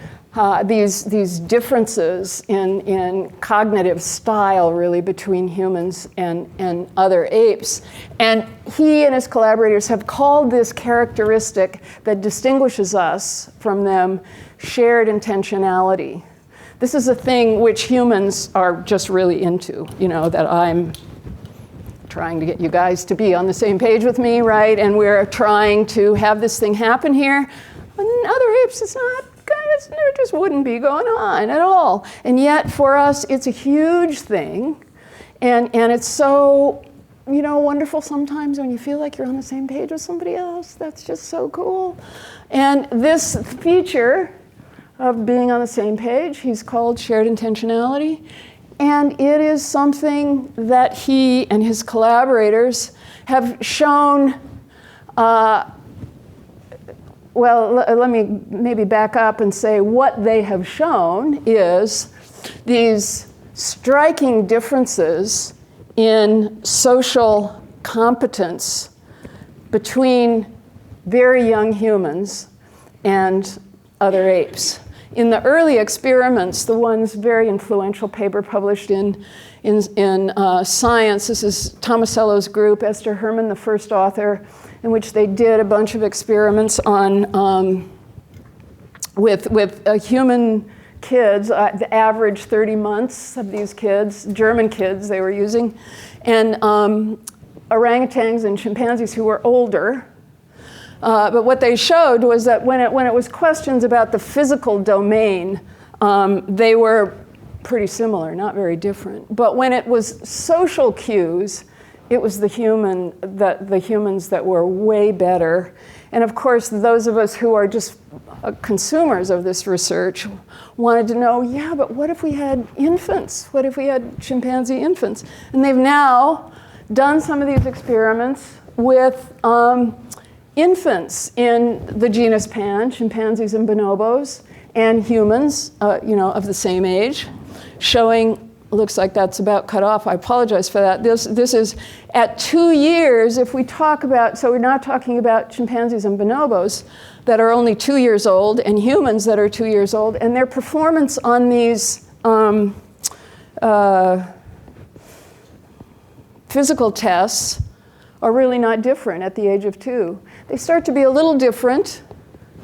these differences in cognitive style, really, between humans and other apes. And he and his collaborators have called this characteristic that distinguishes us from them shared intentionality. This is a thing which humans are just really into, that I'm trying to get you guys to be on the same page with me, right? And we're trying to have this thing happen here. In other apes, there just wouldn't be going on at all. And yet, for us, it's a huge thing. And it's so, wonderful sometimes when you feel like you're on the same page with somebody else. That's just so cool. And this feature of being on the same page, he's called shared intentionality. And it is something that he and his collaborators have shown. Let me maybe back up and say what they have shown is these striking differences in social competence between very young humans and other apes. In the early experiments, the ones very influential paper published in Science, this is Tomasello's group, Esther Herman, the first author, in which they did a bunch of experiments on with human kids, the average 30 months of these kids, German kids they were using, and orangutans and chimpanzees who were older. But what they showed was that when it was questions about the physical domain, they were pretty similar, not very different. But when it was social cues, it was the humans that were way better. And of course, those of us who are just consumers of this research wanted to know, yeah, but what if we had infants? What if we had chimpanzee infants? And they've now done some of these experiments with infants in the genus Pan, chimpanzees and bonobos, and humans, of the same age, showing, looks like that's about cut off. I apologize for that. This is at 2 years, if we talk about, so we're not talking about chimpanzees and bonobos that are only 2 years old and humans that are 2 years old, and their performance on these physical tests are really not different at the age of 2. They start to be a little different,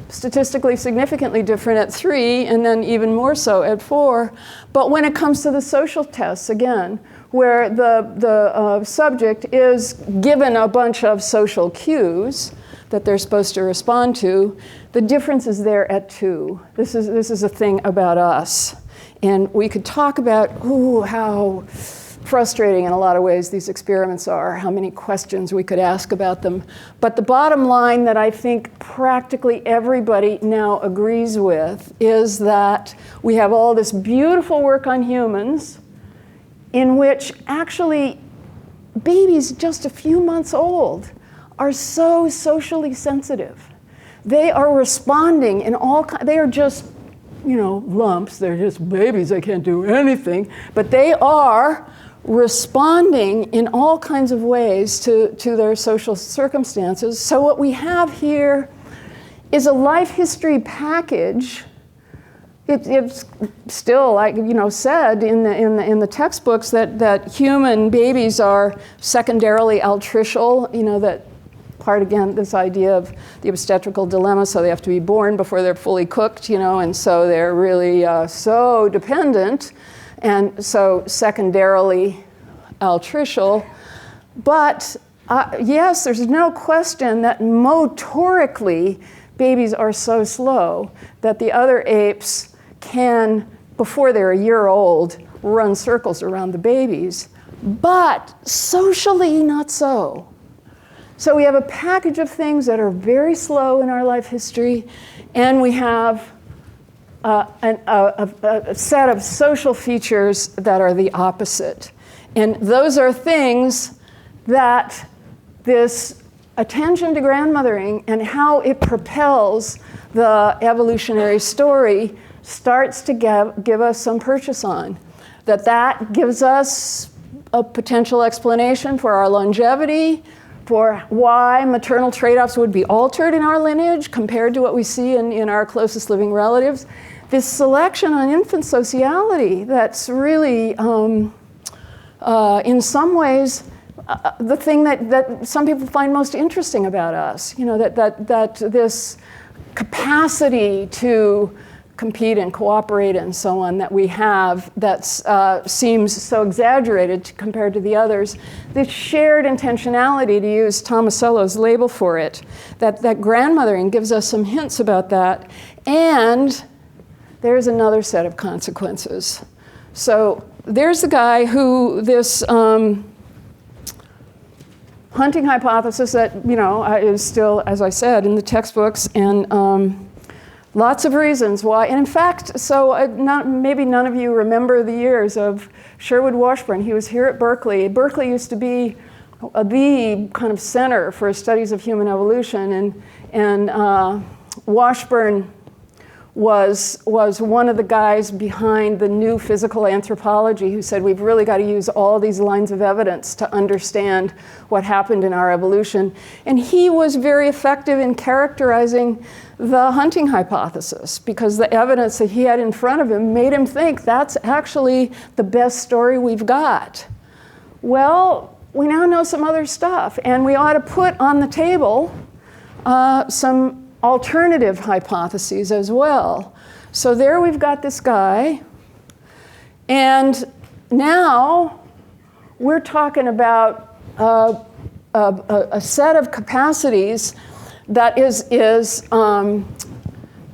statistically significantly different at 3, and then even more so at 4. But when it comes to the social tests, again, where the subject is given a bunch of social cues that they're supposed to respond to, the difference is there at 2. This is a thing about us. And we could talk about, how frustrating in a lot of ways these experiments are, how many questions we could ask about them. But the bottom line that I think practically everybody now agrees with is that we have all this beautiful work on humans in which actually babies just a few months old are so socially sensitive. They are responding in they are just, lumps. They're just babies. They can't do anything. But they are responding in all kinds of ways to their social circumstances. So what we have here is a life history package. It's still, like said in the textbooks that human babies are secondarily altricial. That part again, this idea of the obstetrical dilemma. So they have to be born before they're fully cooked. And so they're really so dependent. And so secondarily altricial. But yes, there's no question that motorically babies are so slow that the other apes can, before they're a year old, run circles around the babies. But socially, not so. So we have a package of things that are very slow in our life history, and we have a set of social features that are the opposite. And those are things that this attention to grandmothering and how it propels the evolutionary story starts to give us some purchase on. That gives us a potential explanation for our longevity, for why maternal trade-offs would be altered in our lineage compared to what we see in our closest living relatives. This selection on infant sociality that's really, in some ways, the thing that some people find most interesting about us. That this capacity to compete and cooperate and so on that we have that seems so exaggerated compared to the others. This shared intentionality, to use Tomasello's label for it, that grandmothering gives us some hints about that. And there's another set of consequences. So there's the guy who this hunting hypothesis that is still, as I said, in the textbooks, and lots of reasons why. And in fact, so maybe none of you remember the years of Sherwood Washburn. He was here at Berkeley. Berkeley used to be the kind of center for studies of human evolution, and Washburn was one of the guys behind the new physical anthropology who said we've really got to use all these lines of evidence to understand what happened in our evolution. And he was very effective in characterizing the hunting hypothesis because the evidence that he had in front of him made him think that's actually the best story we've got. Well, we now know some other stuff, and we ought to put on the table some alternative hypotheses as well. So there we've got this guy, and now we're talking about a set of capacities that is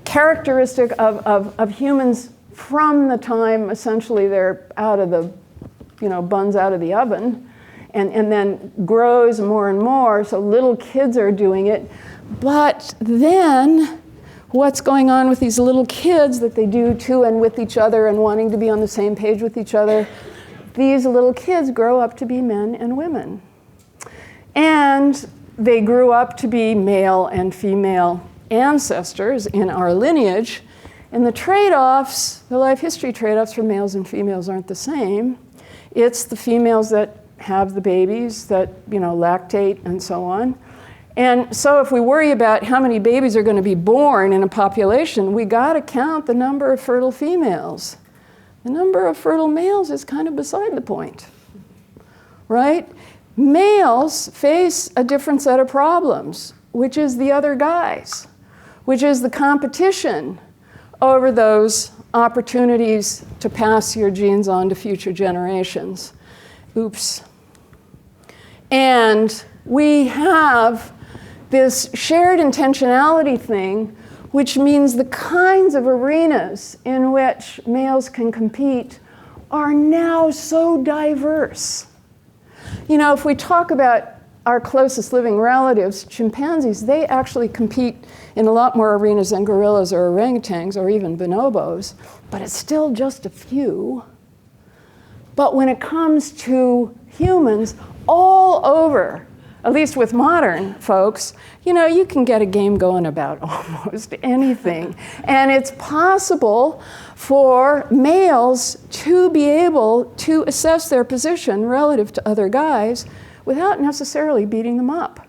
characteristic of humans from the time essentially they're out of the, buns out of the oven, and then grows more and more. So little kids are doing it. But then what's going on with these little kids that they do to and with each other and wanting to be on the same page with each other? These little kids grow up to be men and women. And they grew up to be male and female ancestors in our lineage. And the trade-offs, the life history trade-offs for males and females aren't the same. It's the females that have the babies that, lactate and so on. And so if we worry about how many babies are going to be born in a population, we got to count the number of fertile females. The number of fertile males is kind of beside the point, right? Males face a different set of problems, which is the other guys, which is the competition over those opportunities to pass your genes on to future generations. Oops. And we have this shared intentionality thing, which means the kinds of arenas in which males can compete are now so diverse. If we talk about our closest living relatives, chimpanzees, they actually compete in a lot more arenas than gorillas or orangutans or even bonobos, but it's still just a few. But when it comes to humans, all over, at least with modern folks, you can get a game going about almost anything. And it's possible for males to be able to assess their position relative to other guys without necessarily beating them up.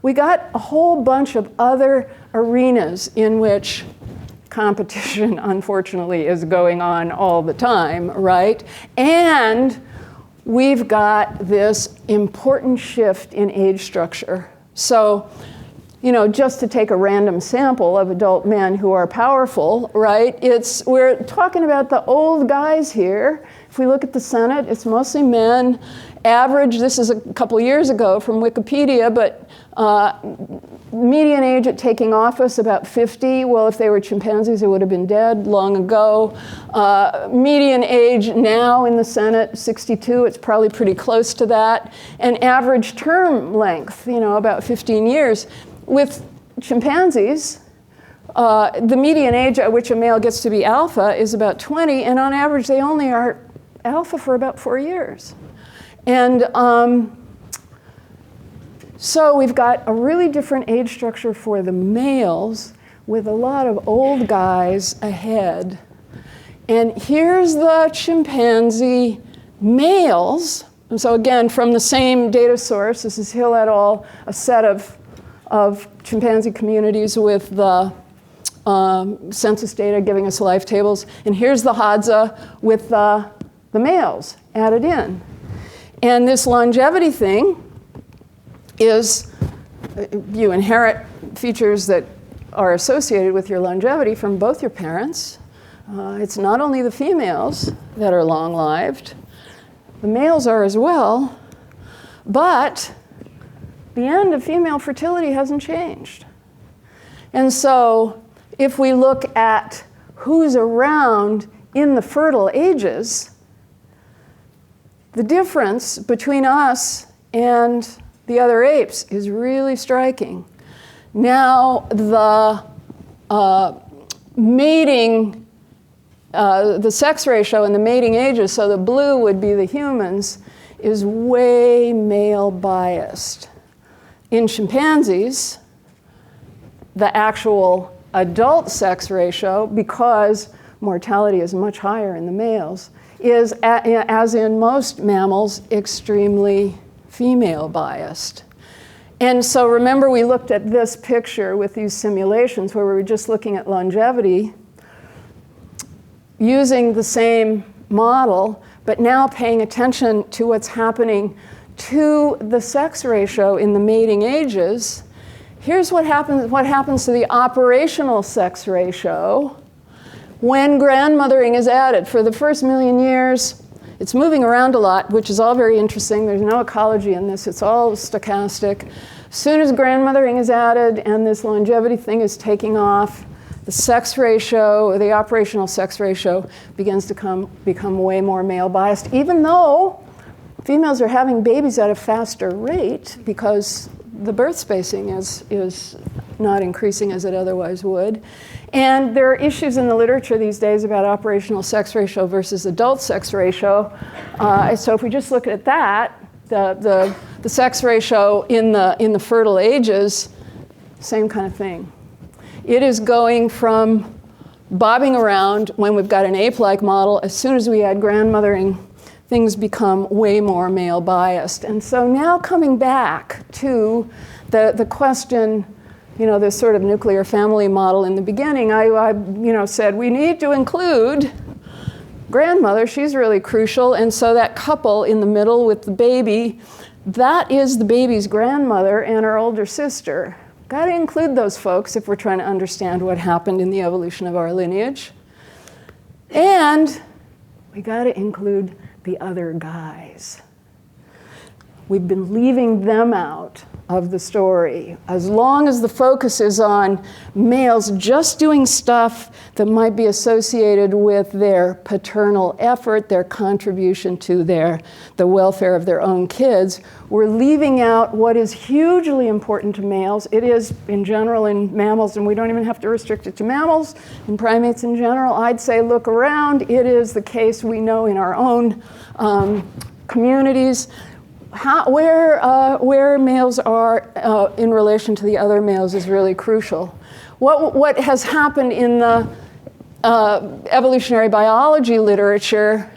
We got a whole bunch of other arenas in which competition, unfortunately, is going on all the time, right? And we've got this important shift in age structure. So, just to take a random sample of adult men who are powerful, right? We're talking about the old guys here. If we look at the Senate, it's mostly men. Average, this is a couple years ago from Wikipedia, but median age at taking office, about 50. Well, if they were chimpanzees, they would have been dead long ago. Median age now in the Senate, 62. It's probably pretty close to that. And average term length, about 15 years. With chimpanzees, the median age at which a male gets to be alpha is about 20, and on average, they only are alpha for about 4 years. And so we've got a really different age structure for the males with a lot of old guys ahead. And here's the chimpanzee males. And so again, from the same data source, this is Hill et al., a set of chimpanzee communities with the census data giving us life tables. And here's the Hadza with the males added in. And this longevity thing is you inherit features that are associated with your longevity from both your parents. It's not only the females that are long-lived, the males are as well, but the end of female fertility hasn't changed. And so if we look at who's around in the fertile ages, the difference between us and the other apes is really striking. Now the mating, the sex ratio and the mating ages, so the blue would be the humans, is way male biased. In chimpanzees, the actual adult sex ratio, because mortality is much higher in the males, is, as in most mammals, extremely female biased. And so remember we looked at this picture with these simulations where we were just looking at longevity using the same model, but now paying attention to what's happening to the sex ratio in the mating ages. Here's what happens to the operational sex ratio when grandmothering is added. For the first million years, it's moving around a lot, which is all very interesting. There's no ecology in this. It's all stochastic. As soon as grandmothering is added and this longevity thing is taking off, the sex ratio, the operational sex ratio, begins to become way more male biased, even though females are having babies at a faster rate because the birth spacing is not increasing as it otherwise would. And there are issues in the literature these days about operational sex ratio versus adult sex ratio. So if we just look at that, the sex ratio in the fertile ages, same kind of thing. It is going from bobbing around when we've got an ape-like model. As soon as we add grandmothering, things become way more male biased. And so now coming back to the question, this sort of nuclear family model in the beginning, I said we need to include grandmother. She's really crucial. And so that couple in the middle with the baby, that is the baby's grandmother and her older sister. Got to include those folks if we're trying to understand what happened in the evolution of our lineage. And we got to include the other guys. We've been leaving them out of the story. As long as the focus is on males just doing stuff that might be associated with their paternal effort, their contribution to the welfare of their own kids, we're leaving out what is hugely important to males. It is in general in mammals, and we don't even have to restrict it to mammals, in primates in general. I'd say look around. It is the case we know in our own communities. Where males are in relation to the other males is really crucial. What has happened in the evolutionary biology literature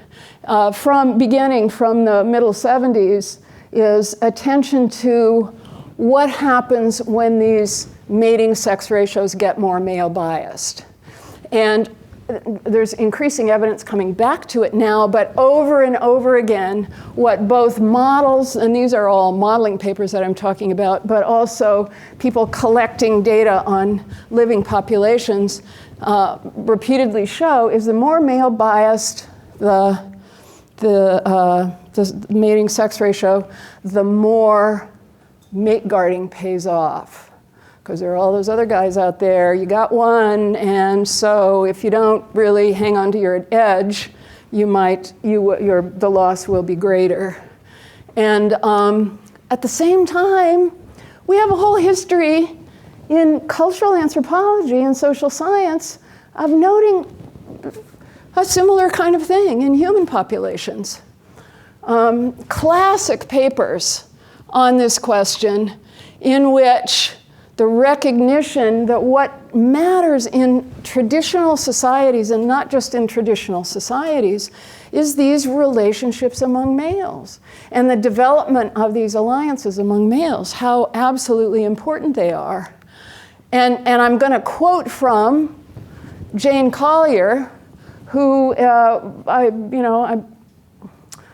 beginning from the middle 70s is attention to what happens when these mating sex ratios get more male biased. And there's increasing evidence coming back to it now, but over and over again, what both models, and these are all modeling papers that I'm talking about, but also people collecting data on living populations repeatedly show is the more male biased the mating sex ratio, the more mate guarding pays off. Because there are all those other guys out there. You got one, and so if you don't really hang on to your edge, the loss will be greater. And at the same time, we have a whole history in cultural anthropology and social science of noting a similar kind of thing in human populations. Classic papers on this question in which the recognition that what matters in traditional societies, and not just in traditional societies, is these relationships among males and the development of these alliances among males, how absolutely important they are. And I'm going to quote from Jane Collier, who I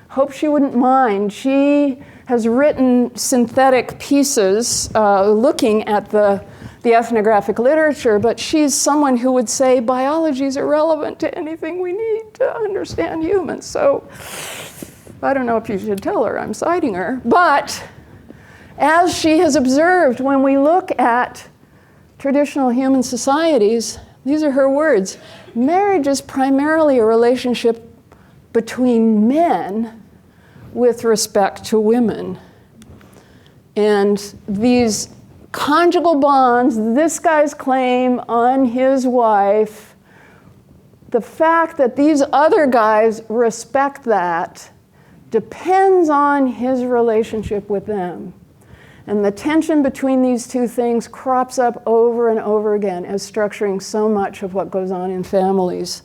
hope she wouldn't mind. She has written synthetic pieces looking at the ethnographic literature, but she's someone who would say biology is irrelevant to anything we need to understand humans. So I don't know if you should tell her I'm citing her, but as she has observed, when we look at traditional human societies, these are her words, marriage is primarily a relationship between men with respect to women. And these conjugal bonds, this guy's claim on his wife, the fact that these other guys respect that depends on his relationship with them. And the tension between these two things crops up over and over again as structuring so much of what goes on in families.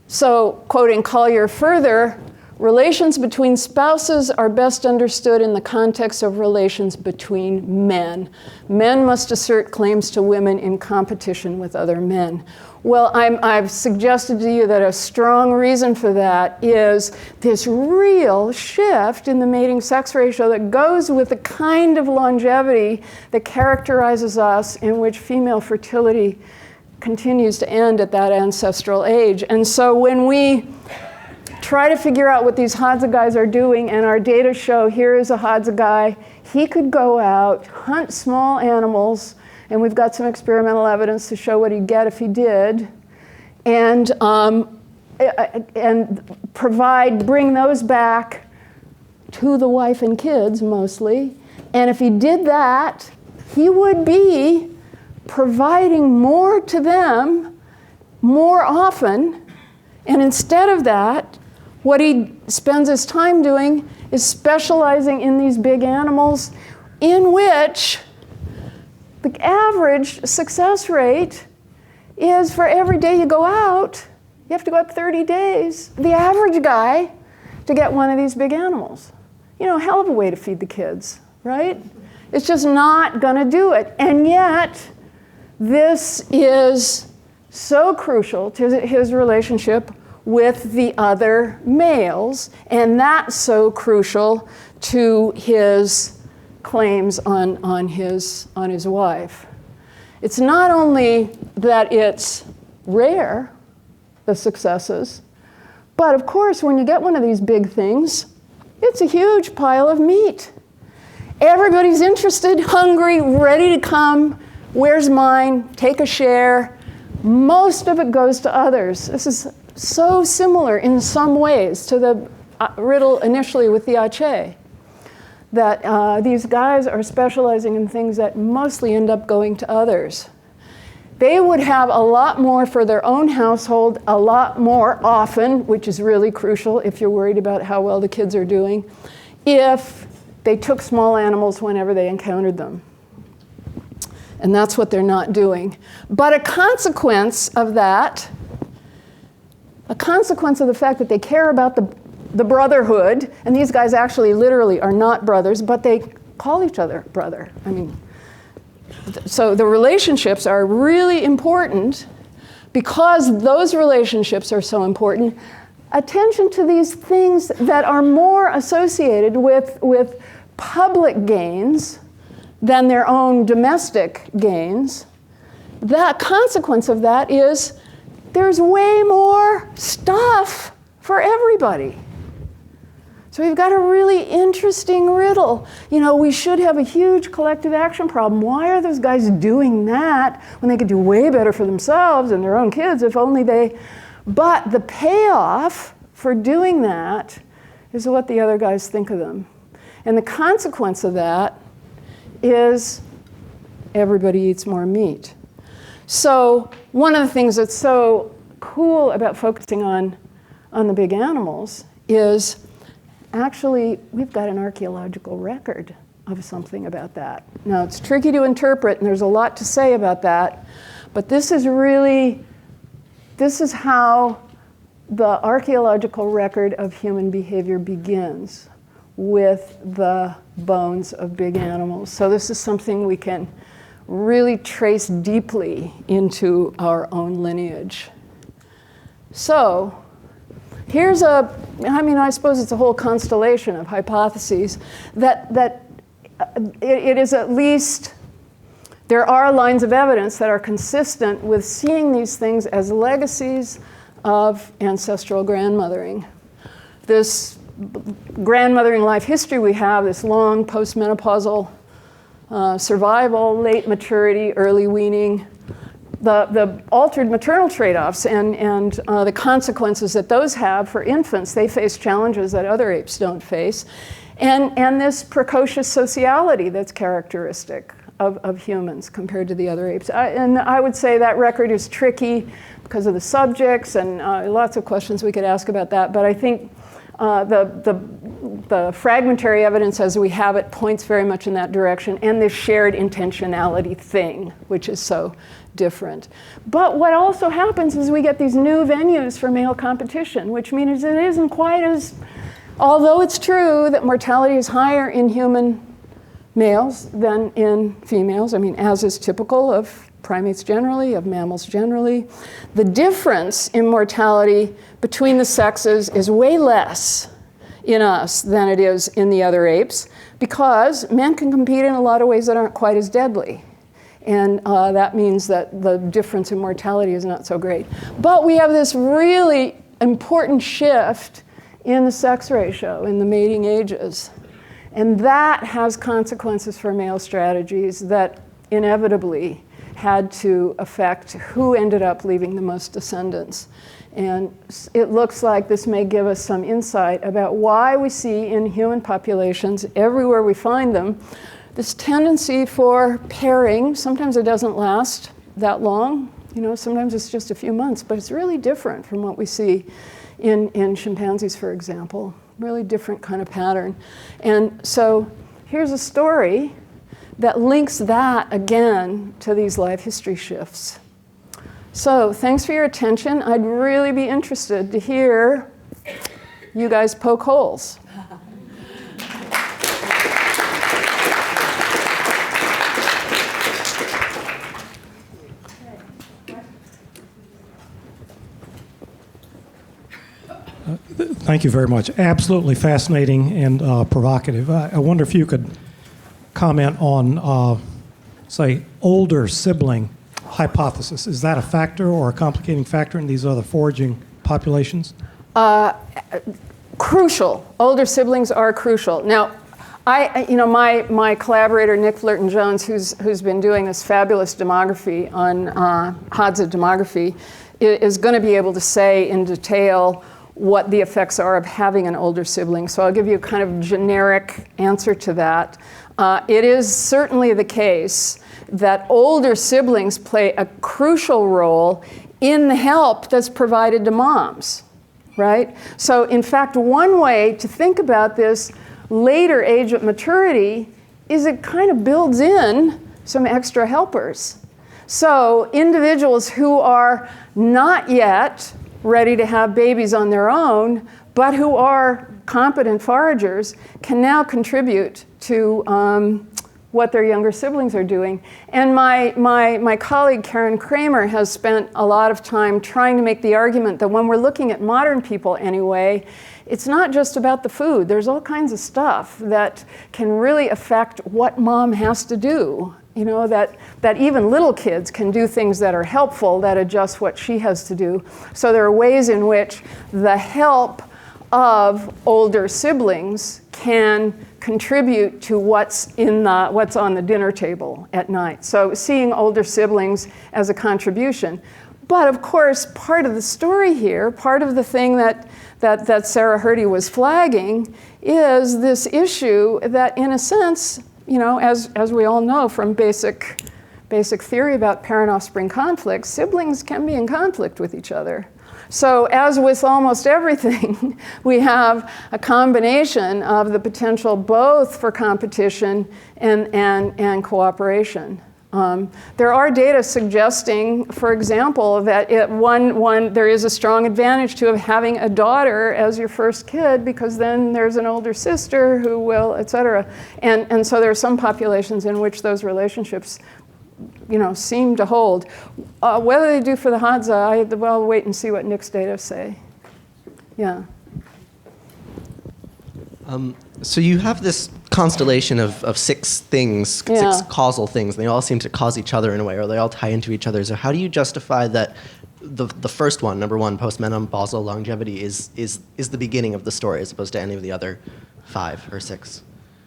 So, quoting Collier further, relations between spouses are best understood in the context of relations between men. Men must assert claims to women in competition with other men. Well, I've suggested to you that a strong reason for that is this real shift in the mating sex ratio that goes with the kind of longevity that characterizes us, in which female fertility continues to end at that ancestral age. And so when we try to figure out what these Hadza guys are doing, and our data show here is a Hadza guy. He could go out, hunt small animals, and we've got some experimental evidence to show what he'd get if he did, and bring those back to the wife and kids mostly. And if he did that, he would be providing more to them more often. And instead of that, what he spends his time doing is specializing in these big animals in which the average success rate is for every day you go out, you have to go out 30 days, the average guy to get one of these big animals. You know, hell of a way to feed the kids, right? It's just not going to do it. And yet, this is so crucial to his relationship with the other males, and that's so crucial to his claims on his wife. It's not only that it's rare, the successes, but of course, when you get one of these big things, it's a huge pile of meat. Everybody's interested, hungry, ready to come. Where's mine? Take a share. Most of it goes to others. This is so similar in some ways to the riddle initially with the Ache, that these guys are specializing in things that mostly end up going to others. They would have a lot more for their own household, a lot more often, which is really crucial if you're worried about how well the kids are doing, if they took small animals whenever they encountered them. And that's what they're not doing. But a consequence of that, a consequence of the fact that they care about the brotherhood, and these guys actually literally are not brothers, but they call each other brother. I mean, so the relationships are really important. Because those relationships are so important, attention to these things that are more associated with public gains than their own domestic gains, the consequence of that is there's way more stuff for everybody. So we've got a really interesting riddle. You know, we should have a huge collective action problem. Why are those guys doing that when they could do way better for themselves and their own kids if only they... But the payoff for doing that is what the other guys think of them. And the consequence of that is everybody eats more meat. So one of the things that's so cool about focusing on the big animals is actually we've got an archaeological record of something about that. Now it's tricky to interpret and there's a lot to say about that, but this is how the archaeological record of human behavior begins, with the bones of big animals. So this is something we can really trace deeply into our own lineage. So here's I suppose it's a whole constellation of hypotheses that it is at least, there are lines of evidence that are consistent with seeing these things as legacies of ancestral grandmothering. This grandmothering life history we have, this long postmenopausal survival, late maturity, early weaning, the altered maternal trade-offs and the consequences that those have for infants. They face challenges that other apes don't face. And this precocious sociality that's characteristic of humans compared to the other apes. And I would say that record is tricky because of the subjects and lots of questions we could ask about that. But I think the fragmentary evidence as we have it points very much in that direction, and this shared intentionality thing, which is so different. But what also happens is we get these new venues for male competition, which means it isn't quite as, although it's true that mortality is higher in human males than in females, I mean, as is typical of primates generally, of mammals generally, the difference in mortality between the sexes is way less in us than it is in the other apes, because men can compete in a lot of ways that aren't quite as deadly. And that means that the difference in mortality is not so great. But we have this really important shift in the sex ratio, in the mating ages. And that has consequences for male strategies that inevitably had to affect who ended up leaving the most descendants. And it looks like this may give us some insight about why we see in human populations, everywhere we find them, this tendency for pairing. Sometimes it doesn't last that long. You know, sometimes it's just a few months, but it's really different from what we see in chimpanzees, for example. really different kind of pattern. And so here's a story that links that again to these life history shifts. So thanks for your attention. I'd really be interested to hear you guys poke holes. Thank you very much. Absolutely fascinating and provocative. I wonder if you could comment on, say, older sibling hypothesis. Is that a factor or a complicating factor in these other foraging populations? Crucial. Older siblings are crucial. Now, my collaborator Nick Flirton-Jones, who's been doing this fabulous demography on Hadza demography, is going to be able to say in detail what the effects are of having an older sibling. So I'll give you a kind of generic answer to that. It is certainly the case that older siblings play a crucial role in the help that's provided to moms, right? So in fact, one way to think about this later age of maturity is it kind of builds in some extra helpers. So individuals who are not yet ready to have babies on their own, but who are competent foragers, can now contribute to what their younger siblings are doing. And my colleague Karen Kramer has spent a lot of time trying to make the argument that when we're looking at modern people anyway, it's not just about the food. There's all kinds of stuff that can really affect what mom has to do. You know, that even little kids can do things that are helpful that adjust what she has to do. So there are ways in which the help of older siblings can contribute to what's on the dinner table at night. So seeing older siblings as a contribution. But of course, part of the story here, part of the thing that Sarah Hrdy was flagging is this issue that, in a sense, you know, as we all know from basic theory about parent-offspring conflicts, siblings can be in conflict with each other. So as with almost everything, we have a combination of the potential both for competition and cooperation. There are data suggesting, for example, that there is a strong advantage to having a daughter as your first kid, because then there's an older sister who will, et cetera. And so there are some populations in which those relationships, you know, seem to hold. Whether they do for the Hadza, I'll wait and see what Nick's data say. Yeah. So you have this constellation of six things, six causal things, and they all seem to cause each other in a way, or they all tie into each other. So how do you justify that the first one, number one, postmenopausal longevity, is the beginning of the story as opposed to any of the other 5 or 6?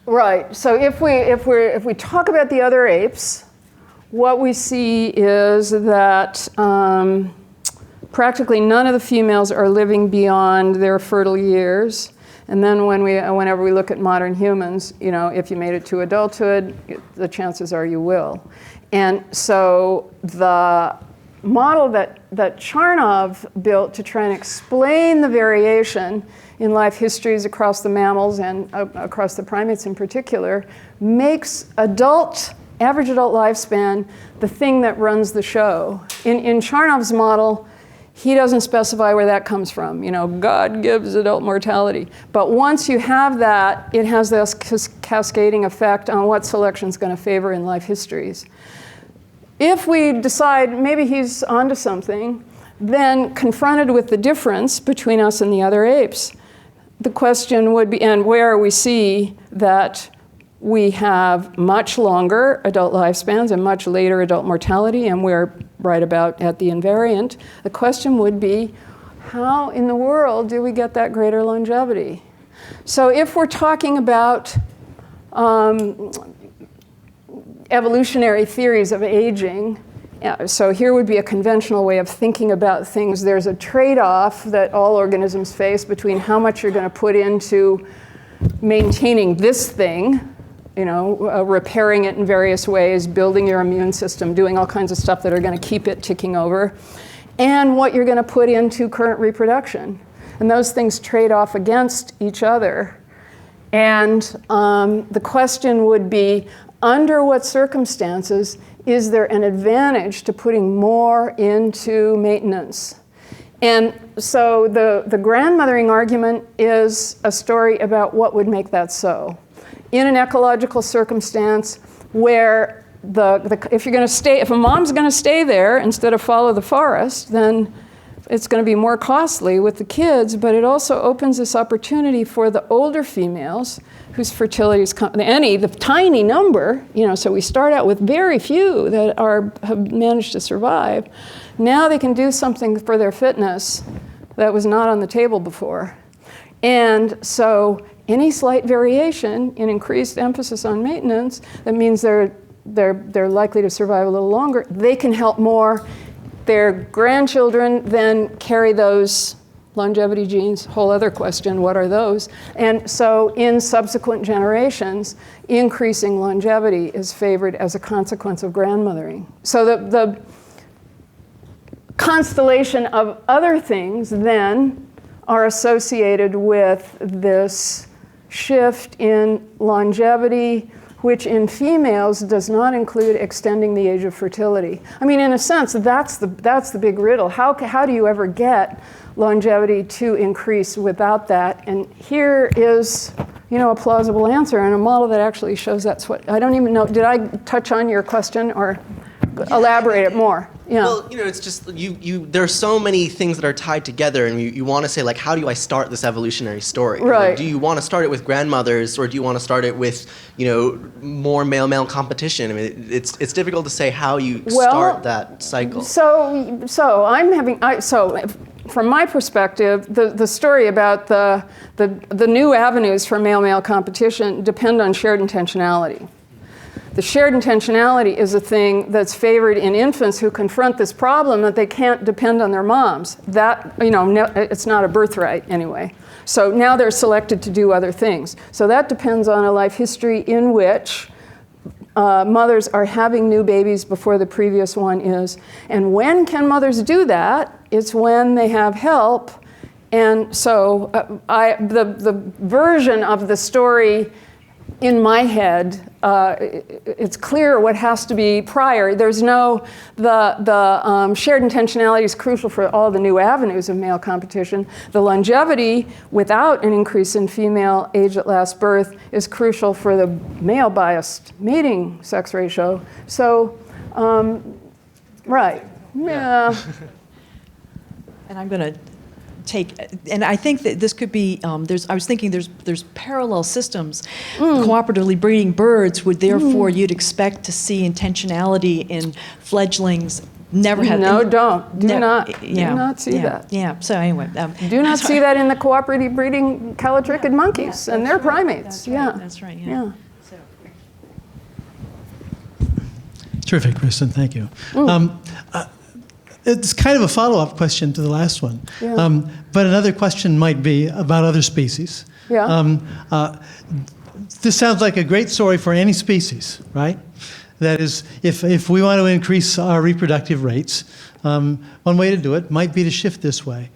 Right. So if we talk about the other apes, what we see is that practically none of the females are living beyond their fertile years. And then whenever we look at modern humans, you know, if you made it to adulthood, the chances are you will. And so the model that Charnov built to try and explain the variation in life histories across the mammals and across the primates in particular makes average adult lifespan the thing that runs the show. In Charnov's model, he doesn't specify where that comes from. You know, God gives adult mortality. But once you have that, it has this cascading effect on what selection's going to favor in life histories. If we decide maybe he's onto something, then confronted with the difference between us and the other apes, the question would be, and where we see that we have much longer adult lifespans and much later adult mortality, and we're right about at the invariant, the question would be, how in the world do we get that greater longevity? So if we're talking about evolutionary theories of aging, so here would be a conventional way of thinking about things. There's a trade-off that all organisms face between how much you're going to put into maintaining this thing, you know, repairing it in various ways, building your immune system, doing all kinds of stuff that are going to keep it ticking over, and what you're going to put into current reproduction. And those things trade off against each other. And the question would be, under what circumstances is there an advantage to putting more into maintenance? And so the grandmothering argument is a story about what would make that so. In an ecological circumstance where if you're going to stay, if a mom's going to stay there instead of follow the forest, then it's going to be more costly with the kids, but it also opens this opportunity for the older females whose fertility is the tiny number, so we start out with very few that have managed to survive. Now they can do something for their fitness that was not on the table before. And so any slight variation in increased emphasis on maintenance, that means they're likely to survive a little longer. They can help more. Their grandchildren then carry those longevity genes. Whole other question, what are those? And so in subsequent generations, increasing longevity is favored as a consequence of grandmothering. So the constellation of other things then are associated with this shift in longevity, which in females does not include extending the age of fertility. I mean, in a sense, that's the big riddle. How do you ever get longevity to increase without that? And here is, a plausible answer and a model that actually shows that's what. I don't even know. Did I touch on your question or elaborate it more? Yeah. Well, it's just there are so many things that are tied together, and you want to say, like, how do I start this evolutionary story? Right. Like, do you want to start it with grandmothers, or do you want to start it with, more male-male competition? I mean, it's difficult to say how you start that cycle. So from my perspective, the story about the new avenues for male-male competition depend on shared intentionality. The shared intentionality is a thing that's favored in infants who confront this problem that they can't depend on their moms. That, it's not a birthright anyway. So now they're selected to do other things. So that depends on a life history in which mothers are having new babies before the previous one is. And when can mothers do that? It's when they have help. And so the version of the story in my head, it's clear what has to be prior. There's the shared intentionality is crucial for all the new avenues of male competition. The longevity without an increase in female age at last birth is crucial for the male biased mating sex ratio. So, right, yeah. And I'm going to and I think that this could be, I was thinking there's parallel systems. Cooperatively breeding birds would therefore, you'd expect to see intentionality in fledglings. Never have. No, don't. Do not see that. Yeah, so anyway. Do not see that in the cooperative breeding callitrichid monkeys, and they're primates. That's right, yeah. Terrific, Kristen, thank you. It's kind of a follow-up question to the last one. Yeah. But another question might be about other species. Yeah. This sounds like a great story for any species, right? That is, if we want to increase our reproductive rates, one way to do it might be to shift this way.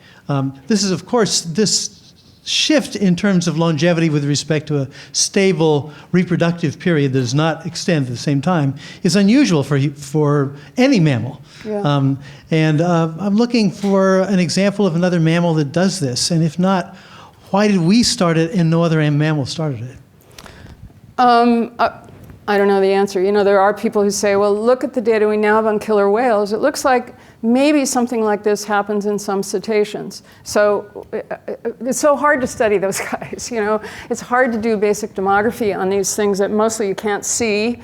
This is, of course, this shift in terms of longevity with respect to a stable reproductive period that does not extend at the same time is unusual for any mammal. Yeah. And I'm looking for an example of another mammal that does this. And if not, why did we start it and no other mammal started it? I don't know the answer. There are people who say, well, look at the data we now have on killer whales. It looks like maybe something like this happens in some cetaceans. So it's so hard to study those guys, It's hard to do basic demography on these things that mostly you can't see,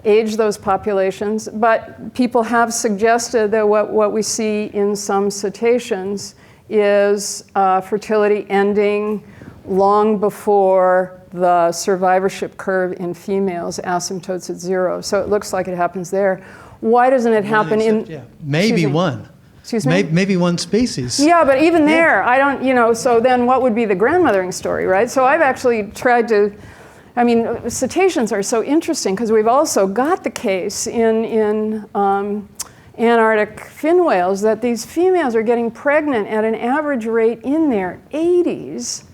age those populations. But people have suggested that what we see in some cetaceans is fertility ending long before the survivorship curve in females asymptotes at 0. So it looks like it happens there. Why doesn't it happen in... Yeah. Maybe one. Excuse me? Maybe one species. Yeah, but even there, I don't, so then what would be the grandmothering story, right? So I've actually tried to... cetaceans are so interesting because we've also got the case in Antarctic fin whales, that these females are getting pregnant at an average rate in their 80s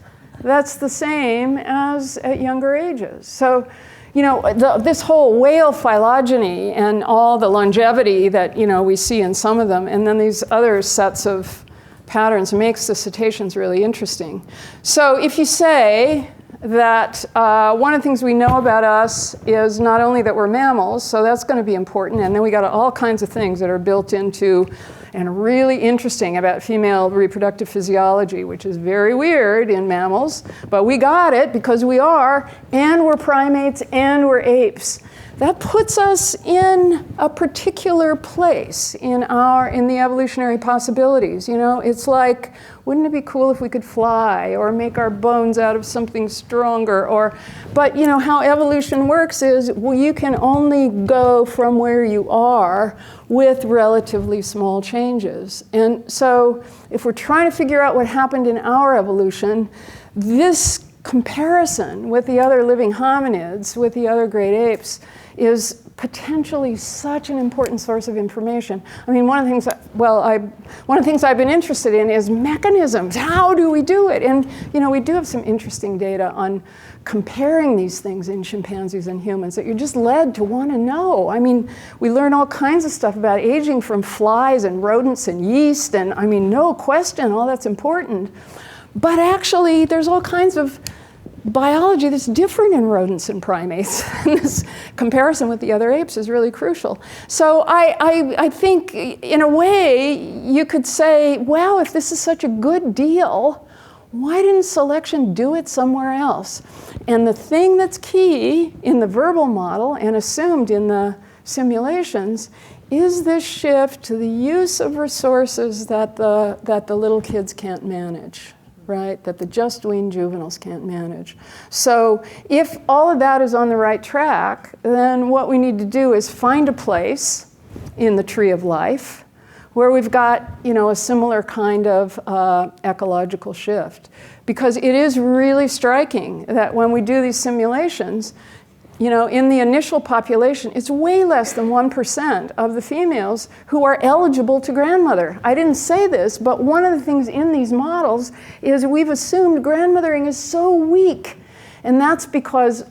that's the same as at younger ages. So, you know, this whole whale phylogeny and all the longevity that, you know, we see in some of them, and then these other sets of patterns makes the cetaceans really interesting. So if you say that one of the things we know about us is not only that we're mammals, so that's going to be important, and then we got all kinds of things that are built into and really interesting about female reproductive physiology, which is very weird in mammals, but we got it because we are, and we're primates, and we're apes. That puts us in a particular place in the evolutionary possibilities. You know, it's like, wouldn't it be cool if we could fly or make our bones out of something stronger? But you know, how evolution works is, well, you can only go from where you are with relatively small changes. And so if we're trying to figure out what happened in our evolution, this comparison with the other living hominids, with the other great apes, is potentially such an important source of information. I mean, one of the things I've been interested in is mechanisms. How do we do it? And you know, we do have some interesting data on comparing these things in chimpanzees and humans that you're just led to want to know. I mean, we learn all kinds of stuff about aging from flies and rodents and yeast, and I mean, no question, all that's important. But actually, there's all kinds of biology that's different in rodents and primates. This comparison with the other apes is really crucial. So I think, in a way, you could say, wow, if this is such a good deal, why didn't selection do it somewhere else? And the thing that's key in the verbal model and assumed in the simulations is this shift to the use of resources that the little kids can't manage. Right, that the just weaned juveniles can't manage. So if all of that is on the right track, then what we need to do is find a place in the tree of life where we've got, you know, a similar kind of ecological shift. Because it is really striking that when we do these simulations, you know, in the initial population, it's way less than 1% of the females who are eligible to grandmother. I didn't say this, but one of the things in these models is we've assumed grandmothering is so weak. And that's because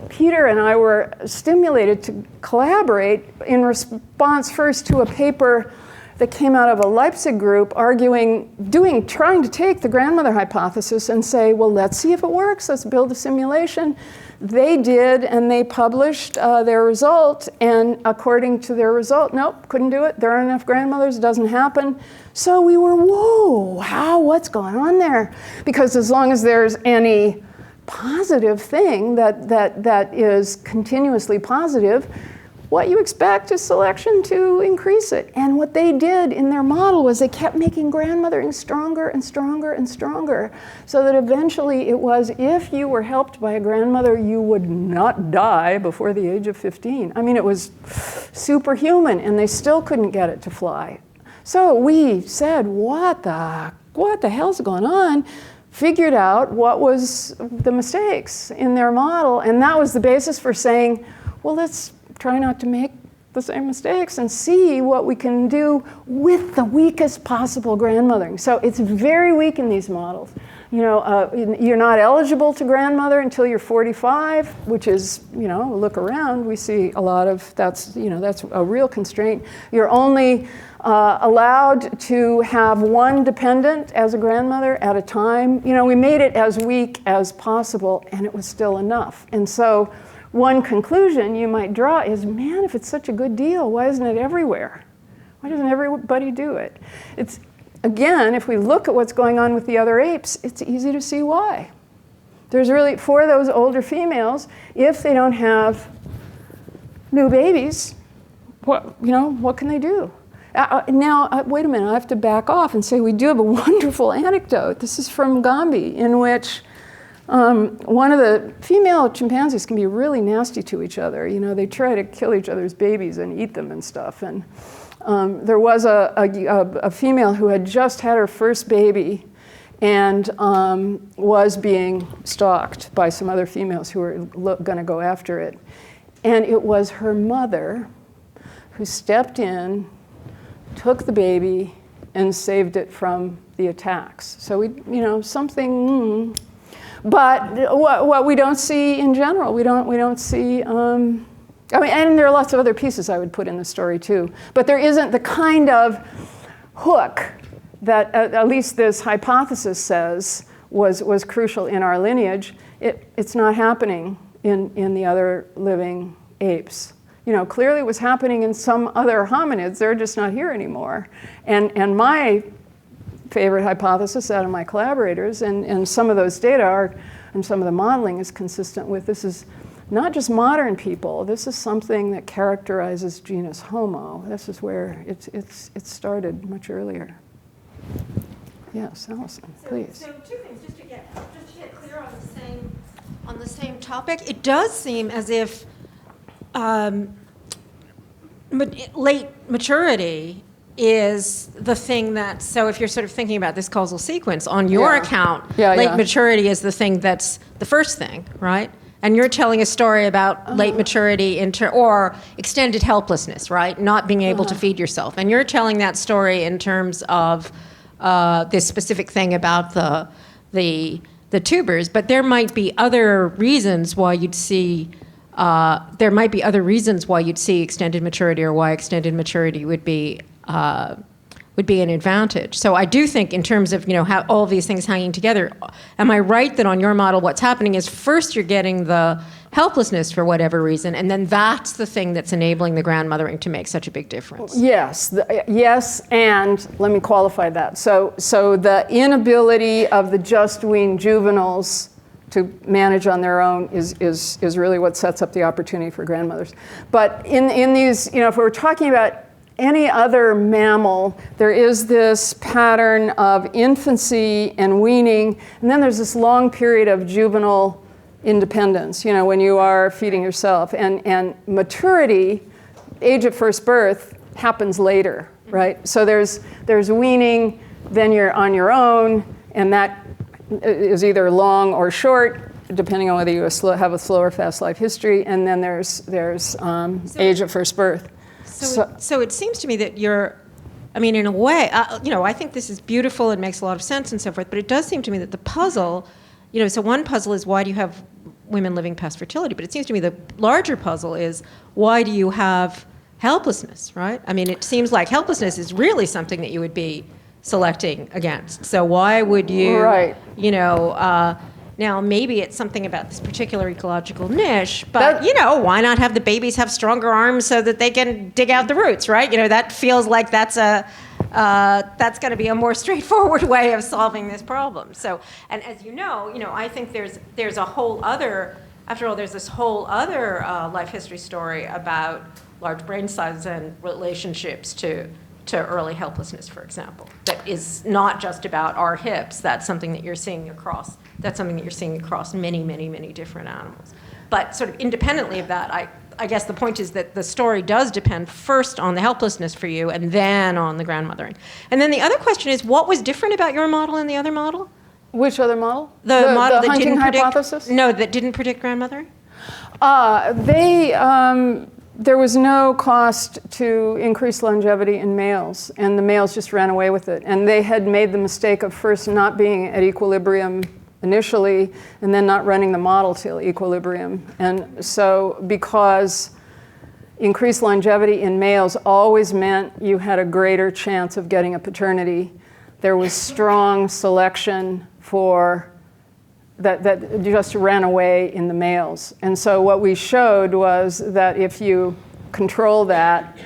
Peter and I were stimulated to collaborate in response first to a paper that came out of a Leipzig group trying to take the grandmother hypothesis and say, well, let's see if it works. Let's build a simulation. They did, and they published their result, and according to their result, nope, couldn't do it. There aren't enough grandmothers, doesn't happen. So we were, whoa, what's going on there? Because as long as there's any positive thing that is continuously positive, what you expect is selection to increase it. And what they did in their model was they kept making grandmothering stronger and stronger and stronger, so that eventually it was, if you were helped by a grandmother, you would not die before the age of 15. I mean, it was superhuman, and they still couldn't get it to fly. So we said, what the hell's going on? Figured out what was the mistakes in their model, and that was the basis for saying, well, let's try not to make the same mistakes and see what we can do with the weakest possible grandmothering. So it's very weak in these models. You know, you're not eligible to grandmother until you're 45, which is, you know, look around, we see a lot of, that's a real constraint. You're only allowed to have one dependent as a grandmother at a time. You know, we made it as weak as possible, and it was still enough. And so one conclusion you might draw is, man, if it's such a good deal, why isn't it everywhere? Why doesn't everybody do it? It's, again, if we look at what's going on with the other apes, it's easy to see why. There's really, for those older females, if they don't have new babies, what can they do? Now, wait a minute, I have to back off and say we do have a wonderful anecdote. This is from Gombe, in which one of the female chimpanzees can be really nasty to each other. You know, they try to kill each other's babies and eat them and stuff. And there was a female who had just had her first baby and was being stalked by some other females who were going to go after it. And it was her mother who stepped in, took the baby and saved it from the attacks. So something. But what we don't see in general, we don't see. And there are lots of other pieces I would put in the story too. But there isn't the kind of hook that at least this hypothesis says was crucial in our lineage. It's not happening in the other living apes. Clearly it was happening in some other hominids. They're just not here anymore. And my favorite hypothesis out of my collaborators, and some of those data are, and some of the modeling is consistent with, this is not just modern people. This is something that characterizes genus Homo. This is where it started much earlier. Yes, Allison, please. So two things, just to get clear on the same topic. It does seem as if late maturity is the thing that, so if you're sort of thinking about this causal sequence, on your account, late maturity is the thing that's the first thing, right? And you're telling a story about late maturity or extended helplessness, right? Not being able to feed yourself. And you're telling that story in terms of this specific thing about the tubers, but there might be other reasons why you'd see extended maturity, or why extended maturity would be an advantage. So I do think in terms of how all of these things hanging together, am I right that on your model what's happening is first you're getting the helplessness for whatever reason, and then that's the thing that's enabling the grandmothering to make such a big difference? Yes, yes, and let me qualify that. So the inability of the just weaned juveniles to manage on their own is really what sets up the opportunity for grandmothers. But in these, if we're talking about any other mammal, there is this pattern of infancy and weaning, and then there's this long period of juvenile independence, when you are feeding yourself. And maturity, age of first birth, happens later, right? So there's weaning, then you're on your own, and that is either long or short, depending on whether you have a slow or fast life history, and then there's age of first birth. So it seems to me that in a way, I think this is beautiful and makes a lot of sense and so forth, but it does seem to me that the puzzle, so one puzzle is why do you have women living past fertility, but it seems to me the larger puzzle is why do you have helplessness, right? It seems like helplessness is really something that you would be selecting against. So why would you, right. Now, maybe it's something about this particular ecological niche, but, why not have the babies have stronger arms so that they can dig out the roots, right? That feels like that's going to be a more straightforward way of solving this problem. So, and as I think there's a whole other, after all, there's this whole other life history story about large brain size and relationships to early helplessness, for example, that is not just about our hips. That's something that you're seeing across many, many, many different animals. But sort of independently of that, I guess the point is that the story does depend first on the helplessness for you and then on the grandmothering. And then the other question is, what was different about your model and the other model? Which other model? The model that hunting didn't hypothesis? that didn't predict grandmothering? There was no cost to increase longevity in males, and the males just ran away with it. And they had made the mistake of first not being at equilibrium initially, and then not running the model till equilibrium. And so because increased longevity in males always meant you had a greater chance of getting a paternity, there was strong selection for that just ran away in the males. And so what we showed was that if you control that,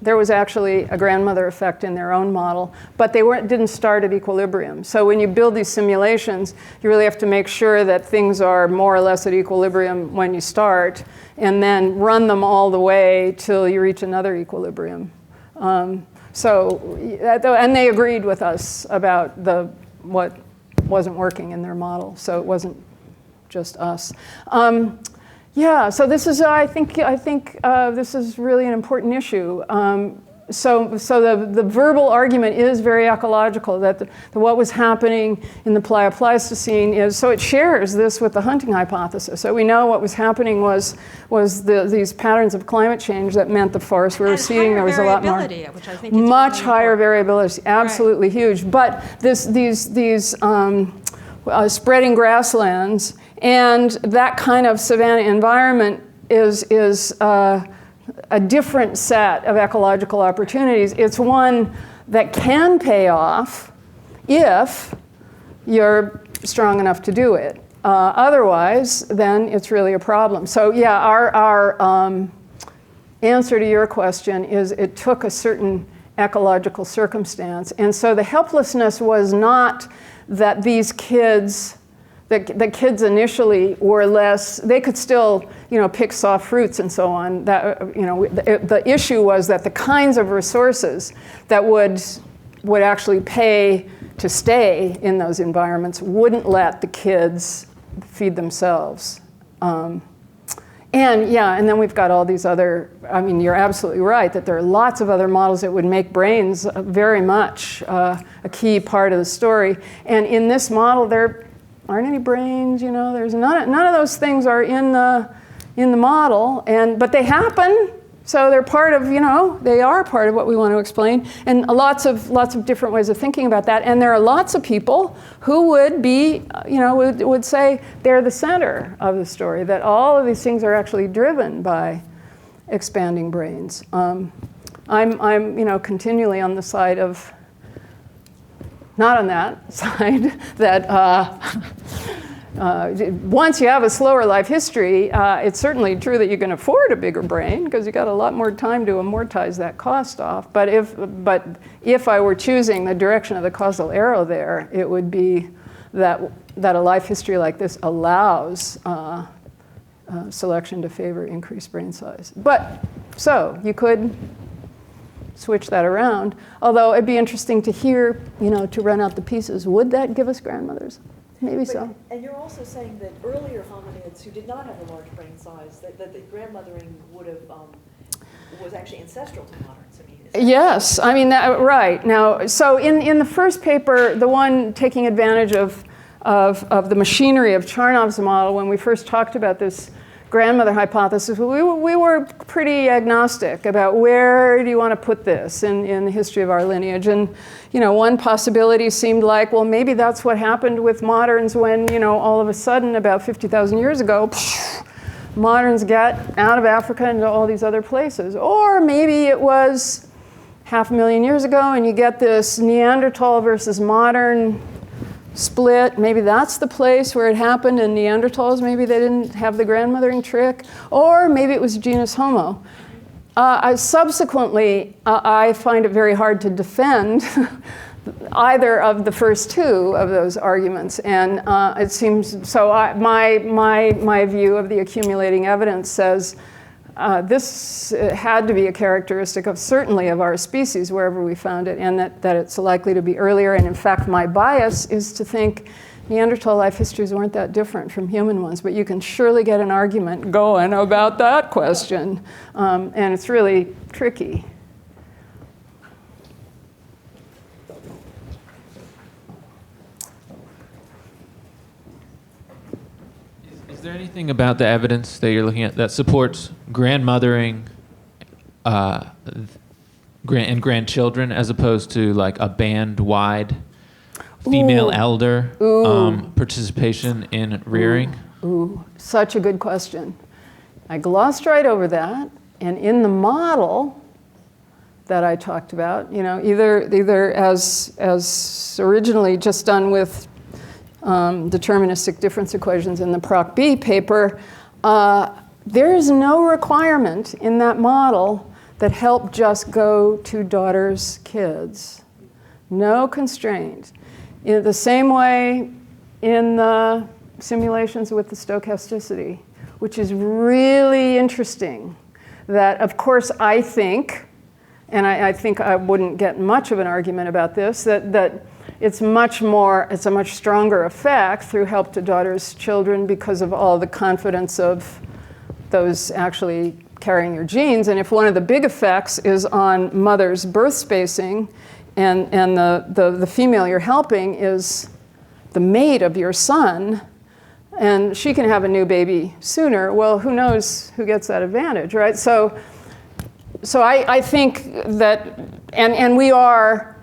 there was actually a grandmother effect in their own model, but they didn't start at equilibrium. So when you build these simulations, you really have to make sure that things are more or less at equilibrium when you start, and then run them all the way till you reach another equilibrium. And they agreed with us about what wasn't working in their model, so it wasn't just us. So this is, I think this is really an important issue. the verbal argument is very ecological, that what was happening in the Pleistocene is, so it shares this with the hunting hypothesis. So we know what was happening was these patterns of climate change that meant the forests we were seeing, there was a lot more. Which I think is much really higher important. variability, absolutely huge. But these spreading grasslands and that kind of savanna environment is a different set of ecological opportunities. It's one that can pay off if you're strong enough to do it. Otherwise, then it's really a problem. So yeah, our answer to your question is it took a certain ecological circumstance. And so the helplessness was not that these kids, the kids initially were less, they could still, pick soft fruits and so on. That, the issue was that the kinds of resources that would actually pay to stay in those environments wouldn't let the kids feed themselves. And then we've got all these other, you're absolutely right that there are lots of other models that would make brains very much a key part of the story. And in this model, there aren't any brains, there's none of those things are in the model, but they happen. So they're part of, they are part of what we want to explain, and lots of different ways of thinking about that. And there are lots of people who would be, would say they're the center of the story, that all of these things are actually driven by expanding brains. I'm continually on the side of, not on that side, that once you have a slower life history, it's certainly true that you can afford a bigger brain because you got a lot more time to amortize that cost off. But if I were choosing the direction of the causal arrow there, it would be that a life history like this allows selection to favor increased brain size. So you could switch that around. Although it'd be interesting to hear, to run out the pieces. Would that give us grandmothers? Maybe so. And you're also saying that earlier hominids who did not have a large brain size, that the grandmothering would have was actually ancestral to moderns. Yes, right. Now, so in the first paper, the one taking advantage of the machinery of Charnov's model, when we first talked about this grandmother hypothesis, we were pretty agnostic about where do you want to put this in the history of our lineage. And one possibility seemed like, well, maybe that's what happened with moderns when, all of a sudden, about 50,000 years ago, moderns get out of Africa into all these other places. Or maybe it was 500,000 years ago and you get this Neanderthal versus modern split. Maybe that's the place where it happened, and Neanderthals, maybe they didn't have the grandmothering trick. Or maybe it was genus Homo. Subsequently, I find it very hard to defend either of the first two of those arguments. And it seems, so my view of the accumulating evidence says this had to be a characteristic of certainly of our species wherever we found it, and that it's likely to be earlier. And in fact, my bias is to think Neanderthal life histories weren't that different from human ones, but you can surely get an argument going about that question. And it's really tricky. Is there anything about the evidence that you're looking at that supports grandmothering and grandchildren as opposed to like a band-wide female elder participation in rearing? Ooh, such a good question. I glossed right over that, and in the model that I talked about, either as originally just done with deterministic difference equations in the Proc B paper, there is no requirement in that model that help just go to daughters' kids. No constraint. In the same way in the simulations with the stochasticity, which is really interesting. That, of course, I think, and I think I wouldn't get much of an argument about this, that it's a much stronger effect through help to daughters' children because of all the confidence of those actually carrying your genes. And if one of the big effects is on mother's birth spacing, and the female you're helping is the mate of your son, and she can have a new baby sooner, well, who knows who gets that advantage, right? So I think that, and we are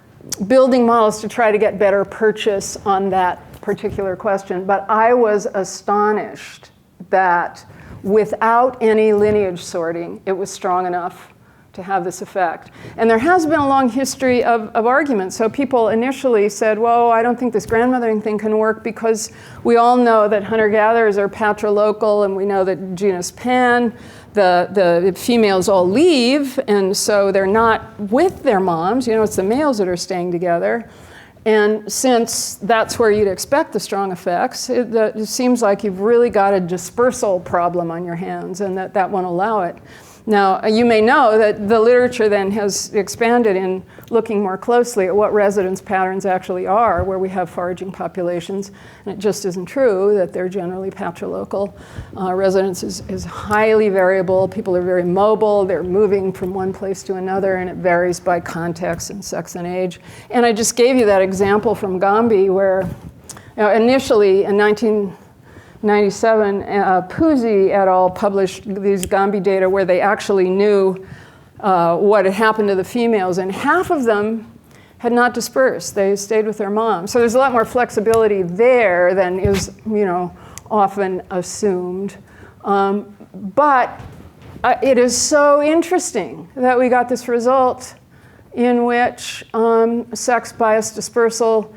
building models to try to get better purchase on that particular question, but I was astonished that without any lineage sorting, it was strong enough to have this effect. And there has been a long history of arguments. So people initially said, whoa, I don't think this grandmothering thing can work because we all know that hunter-gatherers are patrilocal, and we know that genus Pan, the females all leave, and so they're not with their moms. It's the males that are staying together. And since that's where you'd expect the strong effects, it seems like you've really got a dispersal problem on your hands, and that won't allow it. Now, you may know that the literature then has expanded in looking more closely at what residence patterns actually are, where we have foraging populations, and it just isn't true that they're generally patrilocal. Residence is highly variable. People are very mobile. They're moving from one place to another, and it varies by context and sex and age. And I just gave you that example from Gombe, where initially in 1997, Puzzi et al. Published these Gombe data where they actually knew what had happened to the females, and half of them had not dispersed. They stayed with their moms. So there's a lot more flexibility there than is, often assumed. But it is so interesting that we got this result in which sex-biased dispersal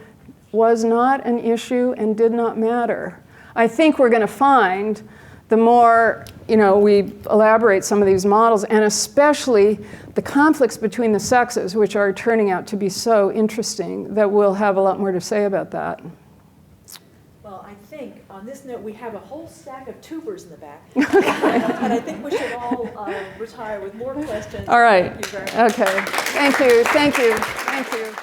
was not an issue and did not matter. I think we're going to find the more we elaborate some of these models, and especially the conflicts between the sexes, which are turning out to be so interesting, that we'll have a lot more to say about that. Well, I think on this note, we have a whole stack of tubers in the back. And I think we should all retire with more questions. All right. Thank you very much. Okay. Thank you. Thank you. Thank you.